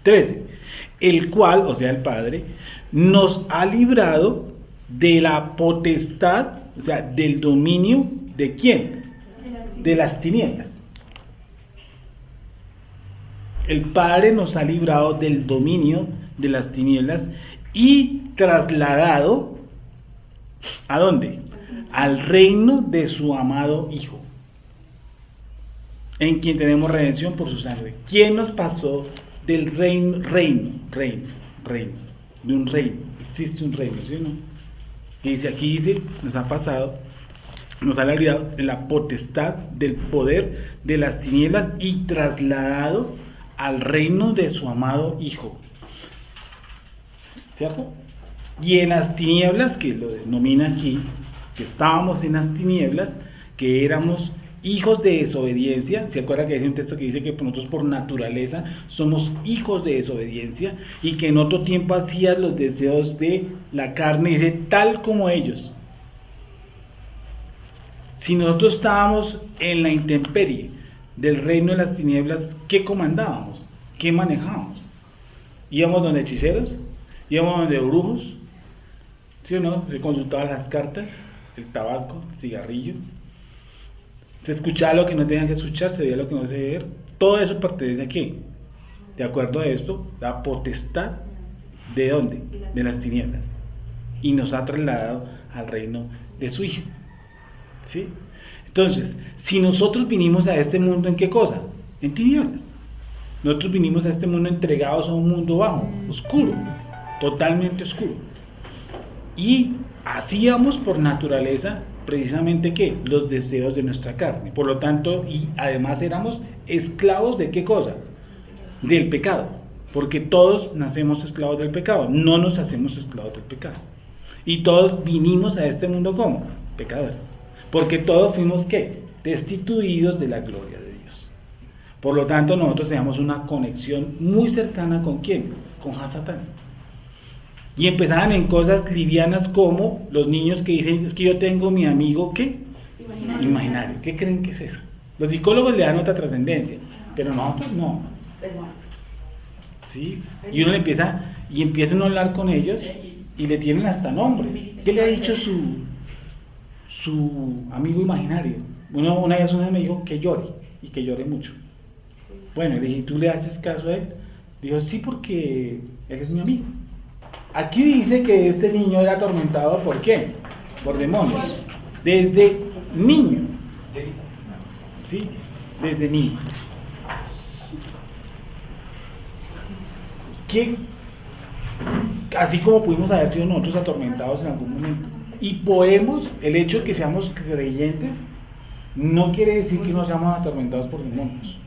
13. El cual, o sea, el Padre, nos ha librado de la potestad, o sea, del dominio de ¿quién? De las tinieblas. El Padre nos ha librado del dominio de las tinieblas y trasladado, ¿a dónde? Al reino de su amado Hijo, en quien tenemos redención por su sangre. ¿Quién nos pasó del reino, de un reino? Existe un reino, ¿sí o no? Y dice, aquí dice, nos ha pasado, nos ha librado de la potestad, del poder de las tinieblas y trasladado al reino de su amado Hijo. ¿Cierto? Y en las tinieblas, que lo denomina aquí, que estábamos en las tinieblas, que éramos hijos de desobediencia. ¿Se acuerda que hay un texto que dice que nosotros por naturaleza somos hijos de desobediencia y que en otro tiempo hacías los deseos de la carne, dice, tal como ellos? Si nosotros estábamos en la intemperie del reino de las tinieblas, ¿qué comandábamos? ¿Qué manejábamos? ¿Íbamos donde hechiceros? ¿Íbamos donde brujos? ¿Sí o no? Se consultaban las cartas, el tabaco, el cigarrillo. Se escuchaba lo que no tenían que escuchar, se veía lo que no se debía ver. Todo eso pertenece a ¿qué? De acuerdo a esto, la potestad, ¿de dónde? De las tinieblas. Y nos ha trasladado al reino de su Hijo. ¿Sí? Entonces, si nosotros vinimos a este mundo, ¿en qué cosa? En tinieblas. Nosotros vinimos a este mundo entregados a un mundo bajo, oscuro, totalmente oscuro. Y hacíamos por naturaleza, precisamente, ¿qué? Los deseos de nuestra carne. Por lo tanto, y además éramos esclavos ¿de qué cosa? Del pecado. Porque todos nacemos esclavos del pecado, no nos hacemos esclavos del pecado. Y todos vinimos a este mundo ¿cómo? Pecadores. Porque todos fuimos ¿qué? Destituidos de la gloria de Dios. Por lo tanto, nosotros tenemos una conexión muy cercana ¿con quién? Con Hasatán. Y empezaban en cosas livianas como los niños que dicen, es que yo tengo mi amigo ¿qué? Imaginario. ¿Qué creen que es eso? Los psicólogos le dan otra trascendencia, pero nosotros no. ¿Sí? Y uno empiezan a hablar con ellos y le tienen hasta nombre. ¿Qué le ha dicho su amigo imaginario? Una vez me dijo que llore, y que llore mucho. Bueno, le dije, ¿tú le haces caso a él? Dijo, sí, porque él es mi amigo. Aquí dice que este niño era atormentado ¿por qué? Por demonios. Desde niño. ¿Sí? Desde niño. Que así como pudimos haber sido nosotros atormentados en algún momento. Y podemos, el hecho de que seamos creyentes, no quiere decir que no seamos atormentados por demonios.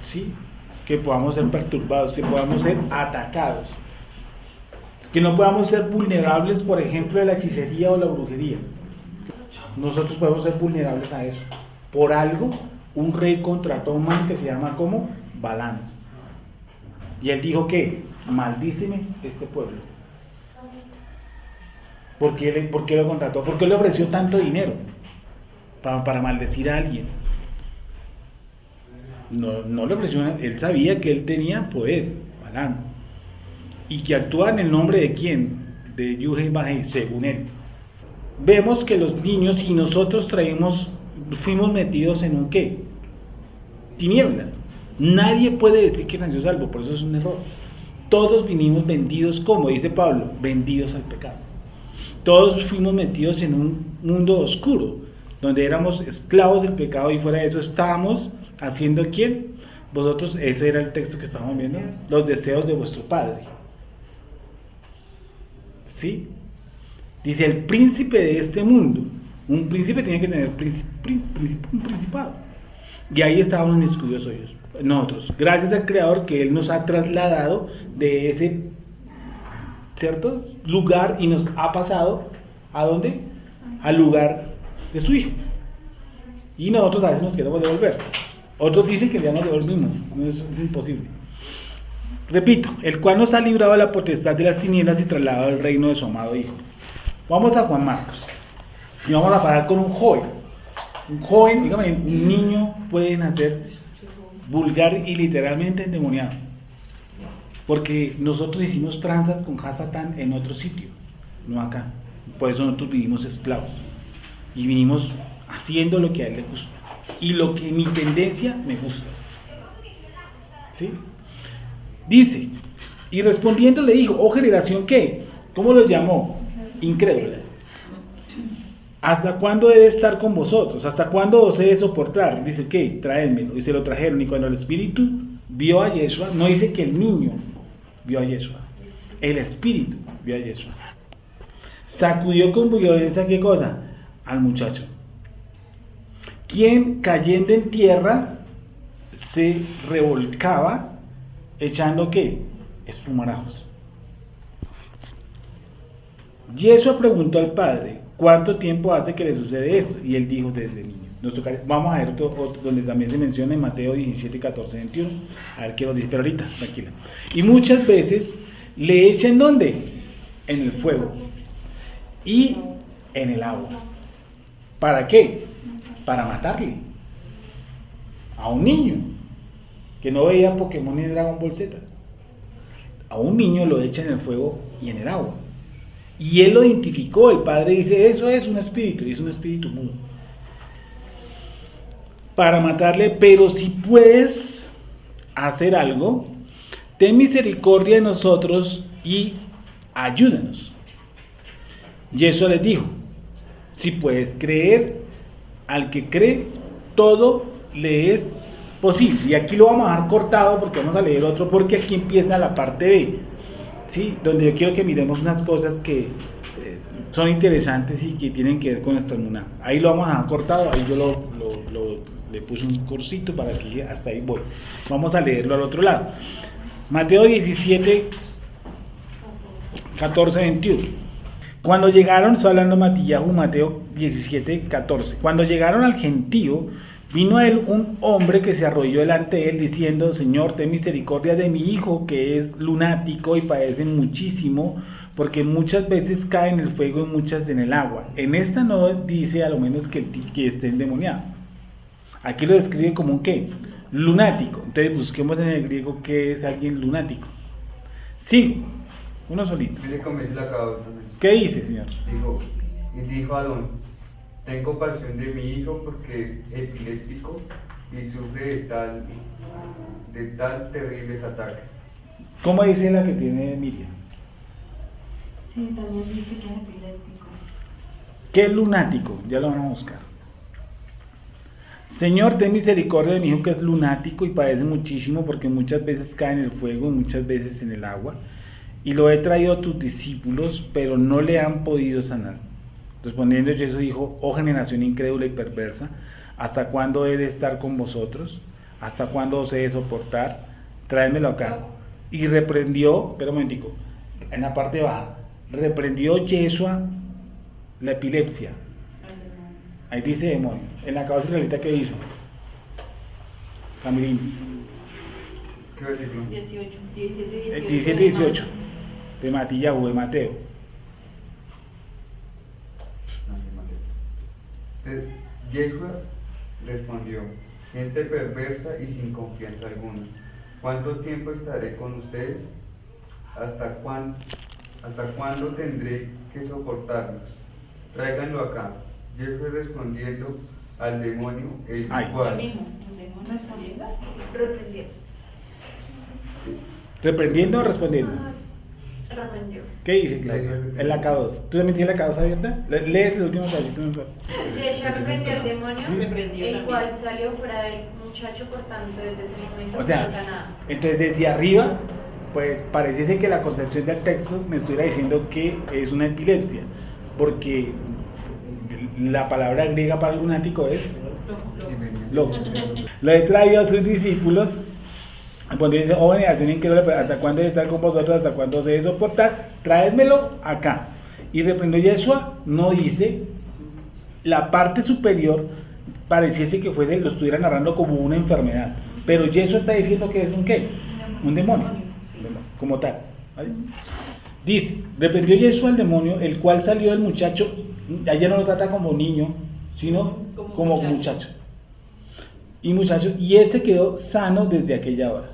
¿Sí? Que podamos ser perturbados, que podamos ser atacados, que no podamos ser vulnerables, por ejemplo, de la hechicería o la brujería. Nosotros podemos ser vulnerables a eso. Por algo, un rey contrató a un man que se llama como Balán. Y él dijo que maldíceme este pueblo. ¿Por qué lo contrató? ¿Por qué le ofreció tanto dinero para maldecir a alguien? No le ofreció nada. Él sabía que él tenía poder, Balán, y que actuaba en el nombre de quién, de Yuhei, según él. Vemos que los niños y nosotros fuimos metidos en un ¿qué? Tinieblas. Nadie puede decir que nació salvo, por eso es un error. Todos vinimos vendidos, como dice Pablo, vendidos al pecado. Todos fuimos metidos en un mundo oscuro, donde éramos esclavos del pecado y fuera de eso estábamos haciendo ¿quién? Vosotros, ese era el texto que estábamos viendo, los deseos de vuestro padre. ¿Sí? Dice, el príncipe de este mundo. Un príncipe tiene que tener un principado. Y ahí estábamos miscuidos nosotros, gracias al Creador que Él nos ha trasladado de ese, ¿cierto?, lugar y nos ha pasado, ¿a dónde? Al lugar de su Hijo. Y nosotros a veces nos queremos devolver. Otros dicen que ya nos devolvimos, no, eso es imposible. Repito, el cual nos ha librado de la potestad de las tinieblas y trasladado al reino de su amado Hijo. Vamos a Juan Marcos y vamos a pasar con un joven. Un joven, dígame, un niño puede nacer vulgar y literalmente endemoniado. Porque nosotros hicimos tranzas con Hasatán en otro sitio, no acá. Por eso nosotros vivimos esclavos. Y vinimos haciendo lo que a él le gusta. Y lo que mi tendencia me gusta. ¿Sí? Dice, y respondiendo le dijo, oh generación, ¿qué? ¿Cómo los llamó? Incrédula. ¿Hasta cuándo he de estar con vosotros? ¿Hasta cuándo os he de soportar? Dice, ¿qué? Traédmelo. Y se lo trajeron. Y cuando el espíritu vio a Yeshua, no dice que el niño vio a Yeshua, el espíritu vio a Yeshua. Sacudió con violencia, ¿qué cosa? Al muchacho, quien cayendo en tierra se revolcaba echando ¿qué? Espumarajos. Yeshua preguntó al padre, ¿cuánto tiempo hace que le sucede esto? Y él dijo, desde niño. Vamos a ver otro, donde también se menciona en Mateo 17, 14, 21. A ver qué nos dice, pero ahorita, tranquila. Y muchas veces le echan ¿dónde? En el fuego y en el agua. ¿Para qué? Para matarle a un niño que no veía Pokémon ni Dragon Ball Z. A un niño lo echan en el fuego y en el agua. Y él lo identificó, el padre dice, eso es un espíritu, y es un espíritu mudo. Para matarle, pero si puedes hacer algo, ten misericordia de nosotros y ayúdanos. Y eso les dijo, si puedes creer, al que cree, todo le es posible. Y aquí lo vamos a dejar cortado porque vamos a leer otro, porque aquí empieza la parte B, ¿sí? Donde yo quiero que miremos unas cosas que son interesantes y que tienen que ver con esta emuná. Ahí lo vamos a dejar cortado, ahí yo le puse un cursito para que hasta ahí voy. Vamos a leerlo al otro lado. Mateo 17, 14, 21. Cuando llegaron, está hablando Matillahu, Mateo 17, 14. Cuando llegaron al gentío, vino a él un hombre que se arrodilló delante de él diciendo, Señor, ten misericordia de mi hijo que es lunático y padece muchísimo, porque muchas veces cae en el fuego y muchas en el agua. En esta no dice a lo menos que esté endemoniado. Aquí lo describe como un ¿qué? Lunático. Entonces busquemos en el griego qué es alguien lunático. Sí, uno solito. ¿Qué dice, señor? Dijo Adón, ten compasión de mi hijo porque es epiléptico y sufre de tal terribles ataques. ¿Cómo dice la que tiene Miriam? Sí, también dice que es epiléptico. ¿Qué es lunático? Ya lo vamos a buscar. Señor, ten misericordia de mi hijo que es lunático y padece muchísimo porque muchas veces cae en el fuego y muchas veces en el agua. Y lo he traído a tus discípulos, pero no le han podido sanar. Respondiendo Jesús dijo, oh generación incrédula y perversa, ¿hasta cuándo he de estar con vosotros? ¿Hasta cuándo os he de soportar? Tráemelo acá. Y reprendió, espera un momentico, en la parte baja, reprendió Yeshua la epilepsia. Ahí dice demonio. En la cabeza israelita, ¿qué hizo? Camilín. ¿Qué versículo? 17 y 18 de Matillahu, de Mateo. Yeshua respondió, gente perversa y sin confianza alguna, ¿cuánto tiempo estaré con ustedes? ¿Hasta cuándo tendré que soportarlos? Tráiganlo acá. Yeshua respondiendo al demonio, el cual... ¿Respondiendo? Reprendió. ¿Reprendiendo o respondiendo? Reprendió. ¿Qué dice Claudia? En la K2. ¿Tú también tienes la K2 abierta? Lees el último pedacito. Yeshua reprendió al demonio, Sí. el cual salió fuera del muchacho, por tanto, desde ese momento O no sea, sanaba. entonces desde arriba, pues pareciese que la concepción del texto me estuviera diciendo que es una epilepsia, porque la palabra griega para lunático es loco. Lo he traído a sus discípulos. Cuando dice, oh generación incrédula, ¿hasta cuándo he de estar con vosotros? ¿Hasta cuándo os he de soportar? Traédmelo acá. Y reprendió Yeshua, no dice, la parte superior pareciese que lo estuviera narrando como una enfermedad, pero Yeshua está diciendo que es un ¿qué? Un demonio, como tal, ¿vale? Dice, reprendió Yeshua al demonio, el cual salió del muchacho. Allá no lo trata como niño, sino como muchacho. Y ese quedó sano desde aquella hora.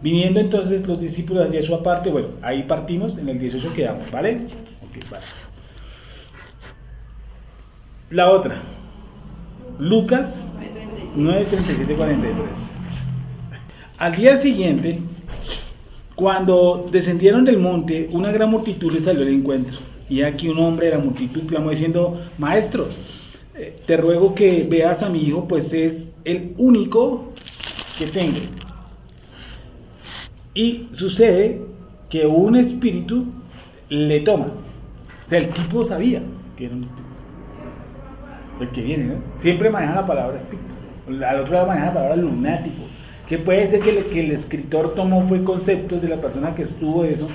Viniendo entonces los discípulos de Yeshua aparte, bueno, ahí partimos, en el 18 quedamos, ¿vale? Ok, vale. La otra, Lucas 9:37-43. Al día siguiente, cuando descendieron del monte, una gran multitud les salió al encuentro. Y aquí un hombre de la multitud clamó diciendo: Maestro, te ruego que veas a mi hijo, pues es el único que tengo. Y sucede que un espíritu le toma. O sea, el tipo sabía que era un espíritu. El que viene, ¿no? Siempre maneja la palabra espíritu. Al otro lado maneja la palabra lunático. Que puede ser que el escritor tomó fue conceptos de la persona que estuvo eso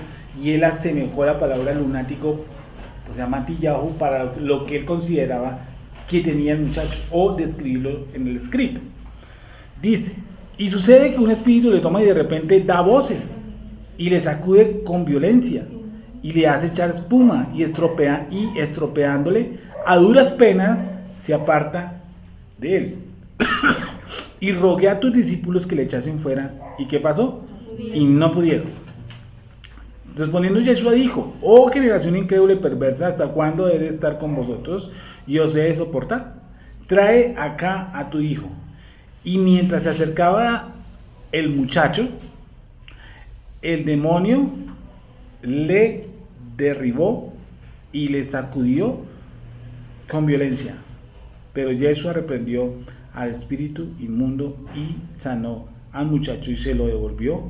y él asemejó la palabra lunático, o sea, matillahu, para lo que él consideraba que tenía el muchacho, o describirlo en el escrito. Dice, y sucede que un espíritu le toma y de repente da voces y le sacude con violencia y le hace echar espuma y estropeándole a duras penas se aparta de él. Y rogué a tus discípulos que le echasen fuera. ¿Y qué pasó? Y no pudieron. Respondiendo Yeshua dijo: oh generación incrédula y perversa, ¿hasta cuándo he de estar con vosotros y os he de soportar? Trae acá a tu hijo. Y mientras se acercaba el muchacho, el demonio le derribó y le sacudió con violencia. Pero Yeshua reprendió al espíritu inmundo y sanó al muchacho y se lo devolvió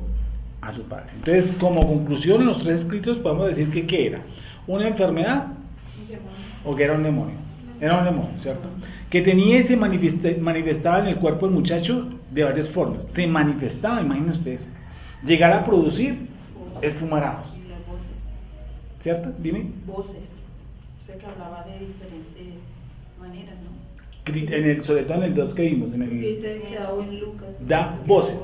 a su padre. Entonces, como conclusión, en los tres escritos podemos decir que ¿qué era? ¿Una enfermedad? ¿O que era un demonio? Era un demonio, ¿cierto? Que tenía y se manifestaba en el cuerpo del muchacho de varias formas. Se manifestaba, imaginen ustedes, llegar a producir espumarajos. ¿Cierto? Dime. Voces. O sea, que hablaba de diferentes maneras, ¿no? Sobre todo en el 2 que vimos, en el, Dice que da voces.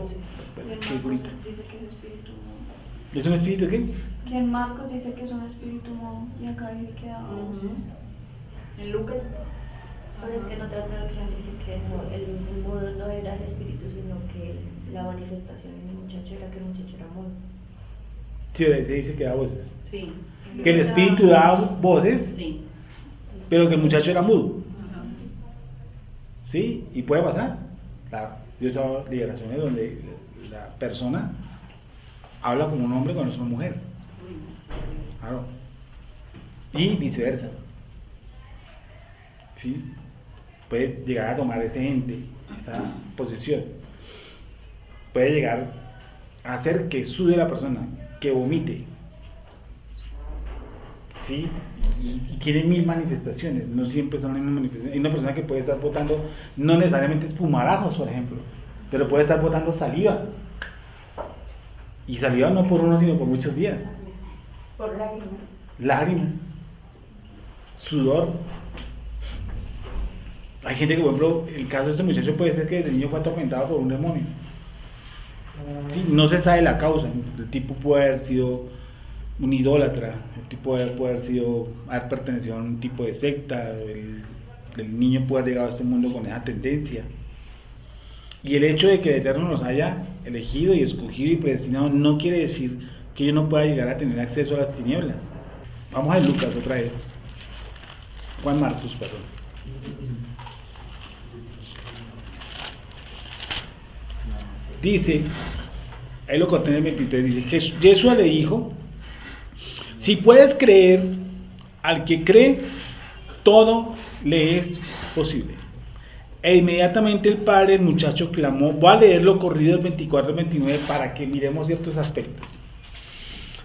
Y en Qué Marcos bonito. dice que es espíritu mudo. ¿Es un espíritu qué? Que en Marcos dice que es un espíritu mudo y acá dice que da voces. En Lucas. Pero es que en otra traducción dice que no, el mudo no era el espíritu, sino que la manifestación en el muchacho era que el muchacho era mudo. Sí, se dice que da voces. Sí. Que el espíritu da voces, Sí. pero que el muchacho era mudo. Ajá. ¿Sí? Y puede pasar. Claro. Yo he estado en liberaciones donde la persona habla como un hombre cuando es una mujer. Claro. Y viceversa. ¿Sí? Puede llegar a tomar ese ente, esa posición. Puede llegar a hacer que sude la persona, que vomite. ¿Sí? Y tiene 1000 manifestaciones, no siempre son las mismas manifestaciones. Hay una persona que puede estar botando, no necesariamente espumarajos, por ejemplo, pero puede estar botando saliva. Y saliva no por uno, sino por muchos días. Por lágrimas. Lágrimas, sudor. Hay gente que, por ejemplo, el caso de este muchacho puede ser que desde niño fue atormentado por un demonio. ¿Sí? No se sabe la causa. El tipo puede haber sido un idólatra, el tipo puede haber pertenecido a un tipo de secta, el niño puede haber llegado a este mundo con esa tendencia. Y el hecho de que el Eterno nos haya elegido y escogido y predestinado no quiere decir que yo no pueda llegar a tener acceso a las tinieblas. Vamos a Lucas otra vez. Juan Marcos, perdón. Dice, ahí lo conté en el 23, dice, Yeshua le dijo: si puedes creer, al que cree, todo le es posible. E inmediatamente el padre del muchacho clamó. Voy a leerlo corrido del 24 al 29 para que miremos ciertos aspectos.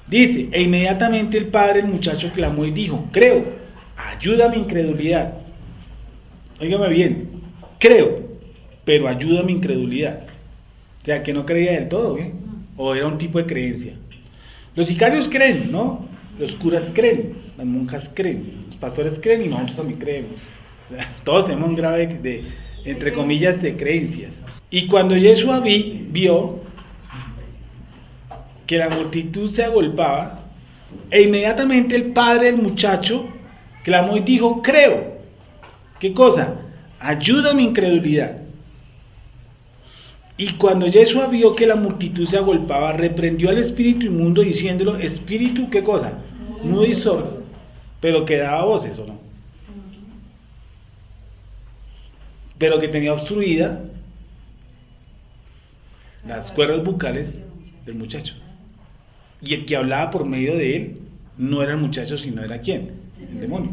Dice, e inmediatamente el padre del muchacho clamó y dijo: creo, ayuda a mi incredulidad. Óigame bien, creo, pero ayuda a mi incredulidad. O sea, que no creía del todo, ¿eh? O era un tipo de creencia. Los sicarios creen, ¿no? Los curas creen, las monjas creen, los pastores creen y nosotros también creemos. Todos tenemos un grado entre comillas, de creencias. Y cuando Yeshua vio que la multitud se agolpaba, e inmediatamente el padre del muchacho clamó y dijo, creo. ¿Qué cosa? Ayuda a mi incredulidad. Y cuando Yeshua vio que la multitud se agolpaba, reprendió al espíritu inmundo diciéndolo, espíritu, ¿qué cosa? Mudo y sordo, pero que daba voces, ¿o no? Pero que tenía obstruida las cuerdas bucales del muchacho. Y el que hablaba por medio de él no era el muchacho, sino era ¿quién? El demonio.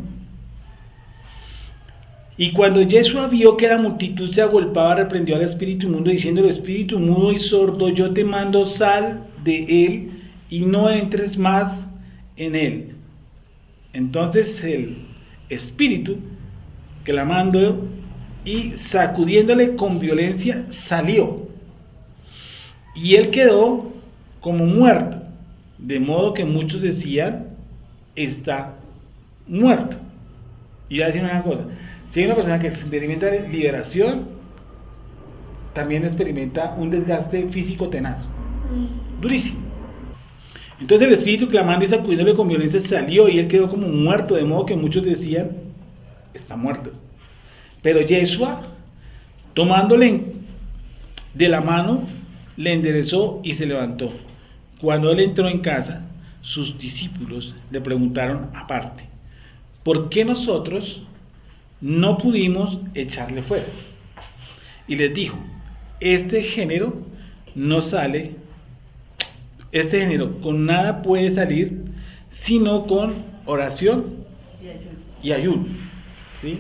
Y cuando Yeshua vio que la multitud se agolpaba, reprendió al espíritu inmundo diciendo, el espíritu mudo y sordo, yo te mando, sal de él y no entres más en él. Entonces el espíritu, clamando y sacudiéndole con violencia, salió. Y él quedó como muerto, de modo que muchos decían, está muerto. Y voy a decir una cosa, si hay una persona que experimenta liberación, también experimenta un desgaste físico tenaz, durísimo. Entonces el espíritu, clamando y sacudiéndole con violencia, salió y él quedó como muerto, de modo que muchos decían, está muerto. Pero Yeshua, tomándole de la mano, le enderezó y se levantó. Cuando él entró en casa, sus discípulos le preguntaron aparte, ¿por qué nosotros no pudimos echarle fuera? Y les dijo, este género con nada puede salir, sino con oración y ayuno. ¿Sí?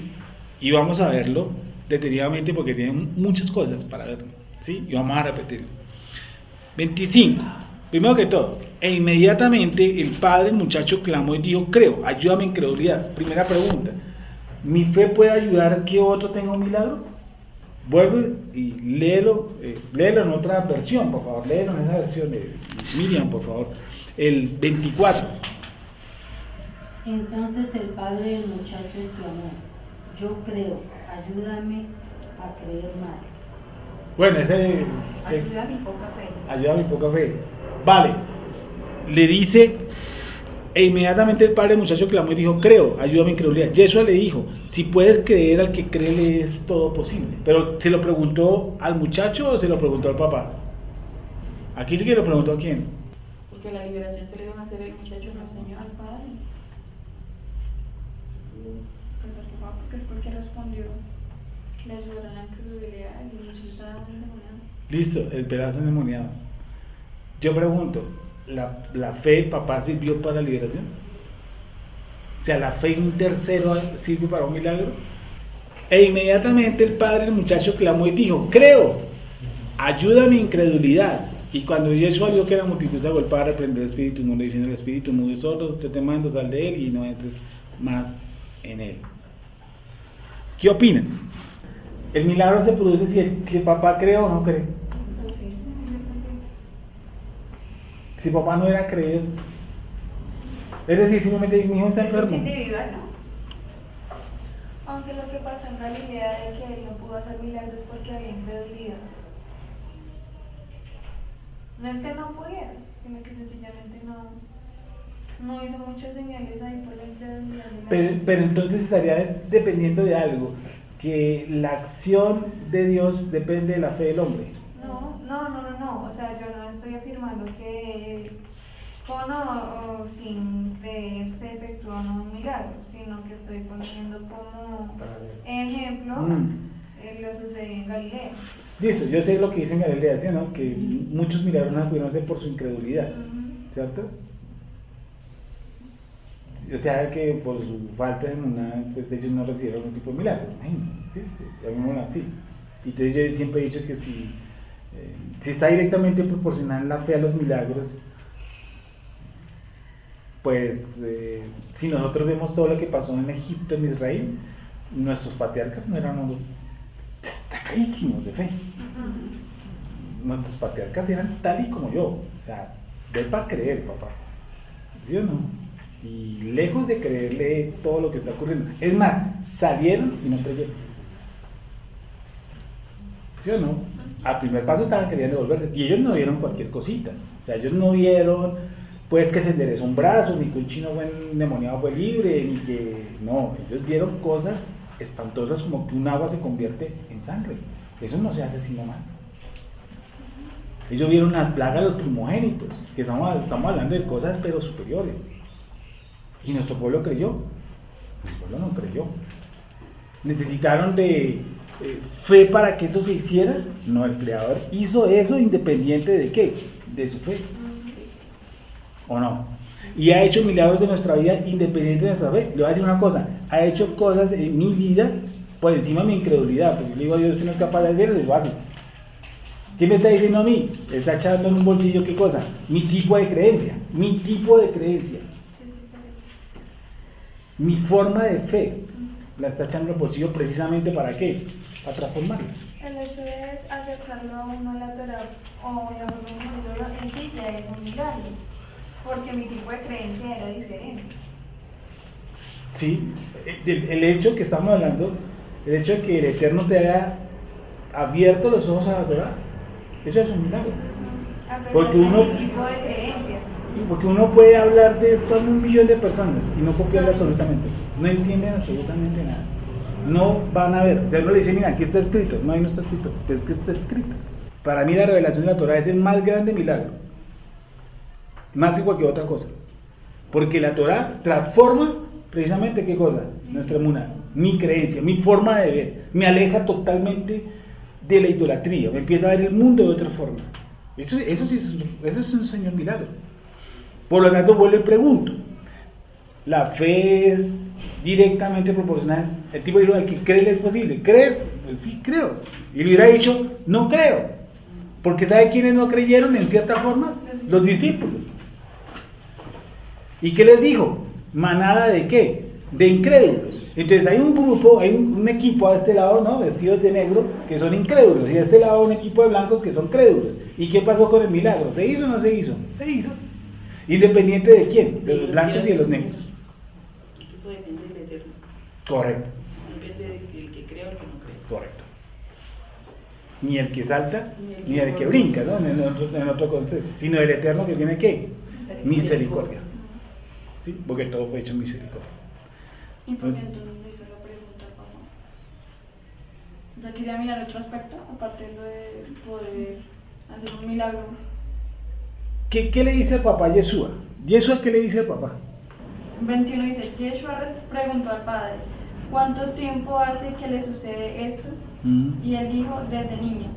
Y vamos a verlo detenidamente porque tiene muchas cosas para verlo. ¿Sí? Y vamos a repetirlo. 25. Primero que todo, e inmediatamente el padre del muchacho clamó y dijo, creo, ayúdame en incredulidad. Primera pregunta, ¿mi fe puede ayudar a que otro tenga un milagro? Vuelve y léelo en otra versión, por favor, léelo en esa versión de Miriam, por favor. El 24. Entonces el padre del muchacho exclamó, yo creo, ayúdame a creer más. Bueno, Ayuda a mi poca fe. ayuda a mi poca fe. Vale, le dice, e inmediatamente el padre del muchacho clamó y dijo, creo, ayúdame en incredulidad. Yeshua le dijo, si puedes creer, al que cree le es todo posible. Pero ¿se lo preguntó al muchacho o se lo preguntó al papá? Aquí sí que lo preguntó a quién. Porque la liberación se le iban a hacer el muchacho, no señor. Al padre. Pues porque respondió que le ayudaron a la incredulidad y muchos estaban endemoniados. Listo, el pedazo endemoniado. Yo pregunto, ¿la fe del papá sirvió para la liberación? O sea, ¿la fe de un tercero sirve para un milagro? E inmediatamente el padre del muchacho clamó y dijo, creo, ayuda a mi incredulidad. Y cuando Yeshua vio que la multitud se agolpaba, reprendió el espíritu inmundo diciendo, el espíritu mudo y sordo, yo te mando, sal de él y no entres más en él. ¿Qué opinan? ¿El milagro se produce si el papá cree o no cree? Si papá no era creído, es decir, simplemente mi hijo está Eso es enfermo. individual, ¿no? Aunque lo que pasó en Galilea de que él no pudo hacer milagros porque había incredulidad. No es que no pudiera, sino que sencillamente no hizo muchas señales ahí por la incredulidad. Pero entonces estaría dependiendo de algo, que la acción de Dios depende de la fe del hombre. No, o sea, yo no estoy afirmando que con o sin creer se efectúa un milagro, sino que estoy poniendo como ejemplo lo sucedió en Galilea. Listo, yo sé lo que dice en Galilea, ¿sí, no? Que muchos milagros no pudieron hacer por su incredulidad, ¿cierto? O sea que por su falta de inmunidad, pues ellos no recibieron ningún tipo de milagro, ¿sí? Llamémoslo así. Entonces yo siempre he dicho que si está directamente proporcional la fe a los milagros, pues si nosotros vemos todo lo que pasó en Egipto, en Israel, nuestros patriarcas no eran unos destacadísimos de fe. Nuestros patriarcas eran tal y como yo, o sea, ve para creer, papá, ¿sí o no? Y lejos de creerle todo lo que está ocurriendo. Es más, salieron y no creyeron. ¿Sí o no? Al primer paso estaban queriendo devolverse. Y ellos no vieron cualquier cosita. O sea, ellos no vieron, pues, que se enderezó un brazo, ni que un chino fue endemoniado fue libre, ni que... No, ellos vieron cosas espantosas como que un agua se convierte en sangre. Eso no se hace sino más. Ellos vieron la plaga de los primogénitos, que estamos hablando de cosas pero superiores. Y nuestro pueblo creyó. Nuestro pueblo no creyó. Necesitaron de fe para que eso se hiciera. No, el Creador hizo eso independiente de qué, de su fe. ¿O no? Y ha hecho milagros en nuestra vida independiente de nuestra fe. Le voy a decir una cosa, ha hecho cosas en mi vida por encima de mi incredulidad, porque yo le digo a Dios, usted no es capaz de hacerlo, es fácil. ¿Qué me está diciendo a mí? Está echando en un bolsillo, ¿qué cosa? Mi tipo de creencia, mi forma de fe, la está echando en el bolsillo precisamente ¿para qué? Para transformarla. El hecho de acercarlo a uno a la Torah o la forma en sí ya es un milagro, porque mi tipo de creencia era diferente. Sí, el hecho que estamos hablando, el hecho de que el Eterno te haya abierto los ojos a la Torah, eso es un milagro. Porque uno, mi tipo de creencia. porque uno puede hablar de esto a 1 millón de personas y no copiarle absolutamente, no entienden absolutamente nada. No van a ver, o sea, uno le dice, mira, aquí está escrito, no, ahí no está escrito, pero es que está escrito. Para mí la revelación de la Torah es el más grande milagro, más que cualquier otra cosa, porque la Torah transforma precisamente, ¿qué cosa? Nuestra emuná, mi creencia, mi forma de ver, me aleja totalmente de la idolatría, me empieza a ver el mundo de otra forma. Eso sí es un señor milagro. Por lo tanto, vuelvo y pregunto, ¿la fe es directamente proporcional? El tipo dijo, al que cree es posible. ¿Crees? Pues sí, creo. Y le hubiera dicho, no creo. Porque ¿sabe quiénes no creyeron en cierta forma? Los discípulos. ¿Y qué les dijo? ¿Manada de qué? De incrédulos. Entonces hay un grupo, hay un equipo a este lado, ¿no? Vestidos de negro, que son incrédulos. Y a este lado un equipo de blancos que son crédulos. ¿Y qué pasó con el milagro? ¿Se hizo o no se hizo? Se hizo. ¿Independiente de quién? De los blancos y de los negros. Eso depende del Eterno. Correcto. No depende del que cree o el que no cree. Correcto. Ni el que salta, ni el que brinca, ¿no? En otro contexto. Sino el Eterno que tiene ¿qué? Misericordia. ¿Sí? Porque todo fue hecho en misericordia. ¿Y por qué entonces le hizo la pregunta, papá? Ya quería mirar otro aspecto, aparte de lo de poder hacer un milagro. ¿Qué le dice el papá a Yeshua? ¿Yeshua qué le dice al papá? 21 dice, Yeshua preguntó al padre, ¿cuánto tiempo hace que le sucede esto? Y él dijo, desde niño.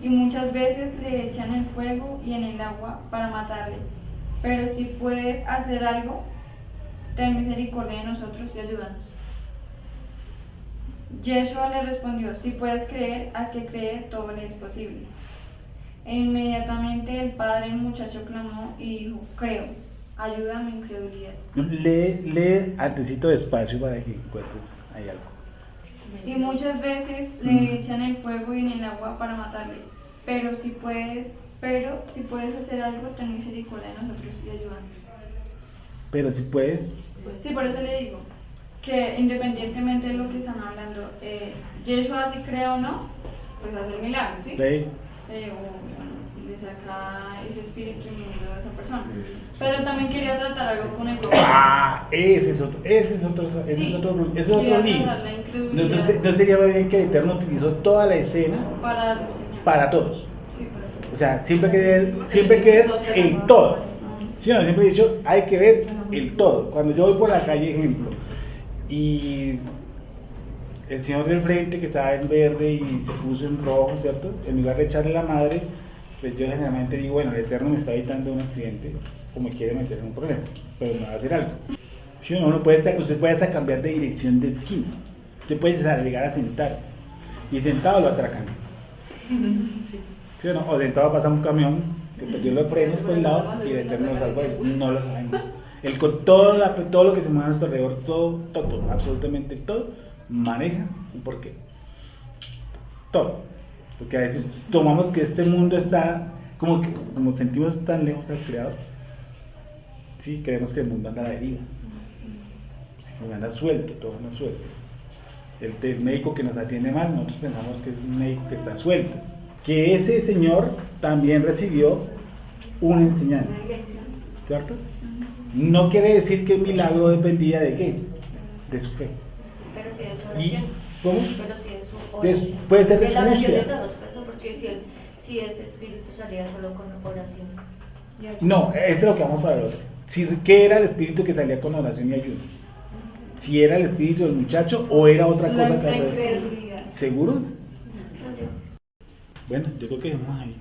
Y muchas veces le echan en el fuego y en el agua para matarle. Pero si puedes hacer algo, ten misericordia de nosotros y ayúdanos. Yeshua le respondió, si puedes creer, al que cree todo le es posible. E inmediatamente el padre del muchacho clamó y dijo, creo, ayuda a mi incredulidad. Lee antecito despacio para que encuentres ahí algo. Y muchas veces le echan el fuego y en el agua para matarle. Pero si puedes hacer algo, ten misericordia de nosotros y ayúdanos. Pero si puedes. Sí, por eso le digo que independientemente de lo que están hablando, Yeshua si cree o no, pues hace el milagro, ¿sí? Sí. O le saca ese espíritu inmundo a esa persona. Pero también quería tratar algo con el Ese es otro lío. No sería bien que el Eterno utilizó toda la escena para todos. Sí, para todos. O sea, siempre que ver el todo. Sí, no, siempre he dicho, hay que ver el todo. Cuando yo voy por la calle, ejemplo, y el señor del frente que estaba en verde y se puso en rojo, ¿cierto? En lugar de echarle la madre, pues yo generalmente digo, bueno, el Eterno me está evitando un accidente o me quiere meter en un problema, pero me va a hacer algo. Si uno usted puede hasta cambiar de dirección de esquina, usted puede llegar a sentarse y sentado lo atracan. ¿Sí o no? O sentado pasa un camión que perdió los frenos por el lado y el Eterno lo salva, no lo sabemos. Él con todo lo que se mueve a nuestro alrededor, todo, absolutamente todo, maneja un porqué. Todo. Porque a veces tomamos que este mundo está, como sentimos tan lejos del Creador. Sí, creemos que el mundo anda a la deriva. Anda suelto, todo anda suelto. El médico que nos atiende mal, nosotros pensamos que es un médico que está suelto. Que ese señor también recibió una enseñanza, ¿cierto? No quiere decir que el milagro dependía de qué, de su fe. Pero si es ¿Y oración. cómo? Pero si es su oración. Puede ser de Es su la oración de búsqueda. todos, pues, porque si ese espíritu salía solo con oración. No, eso es lo que vamos para el otro. ¿Qué era el espíritu que salía con oración y ayuno? Si era el espíritu del muchacho o era otra cosa que La incredulidad. ¿Seguros? Bueno, yo creo que dejemos ahí.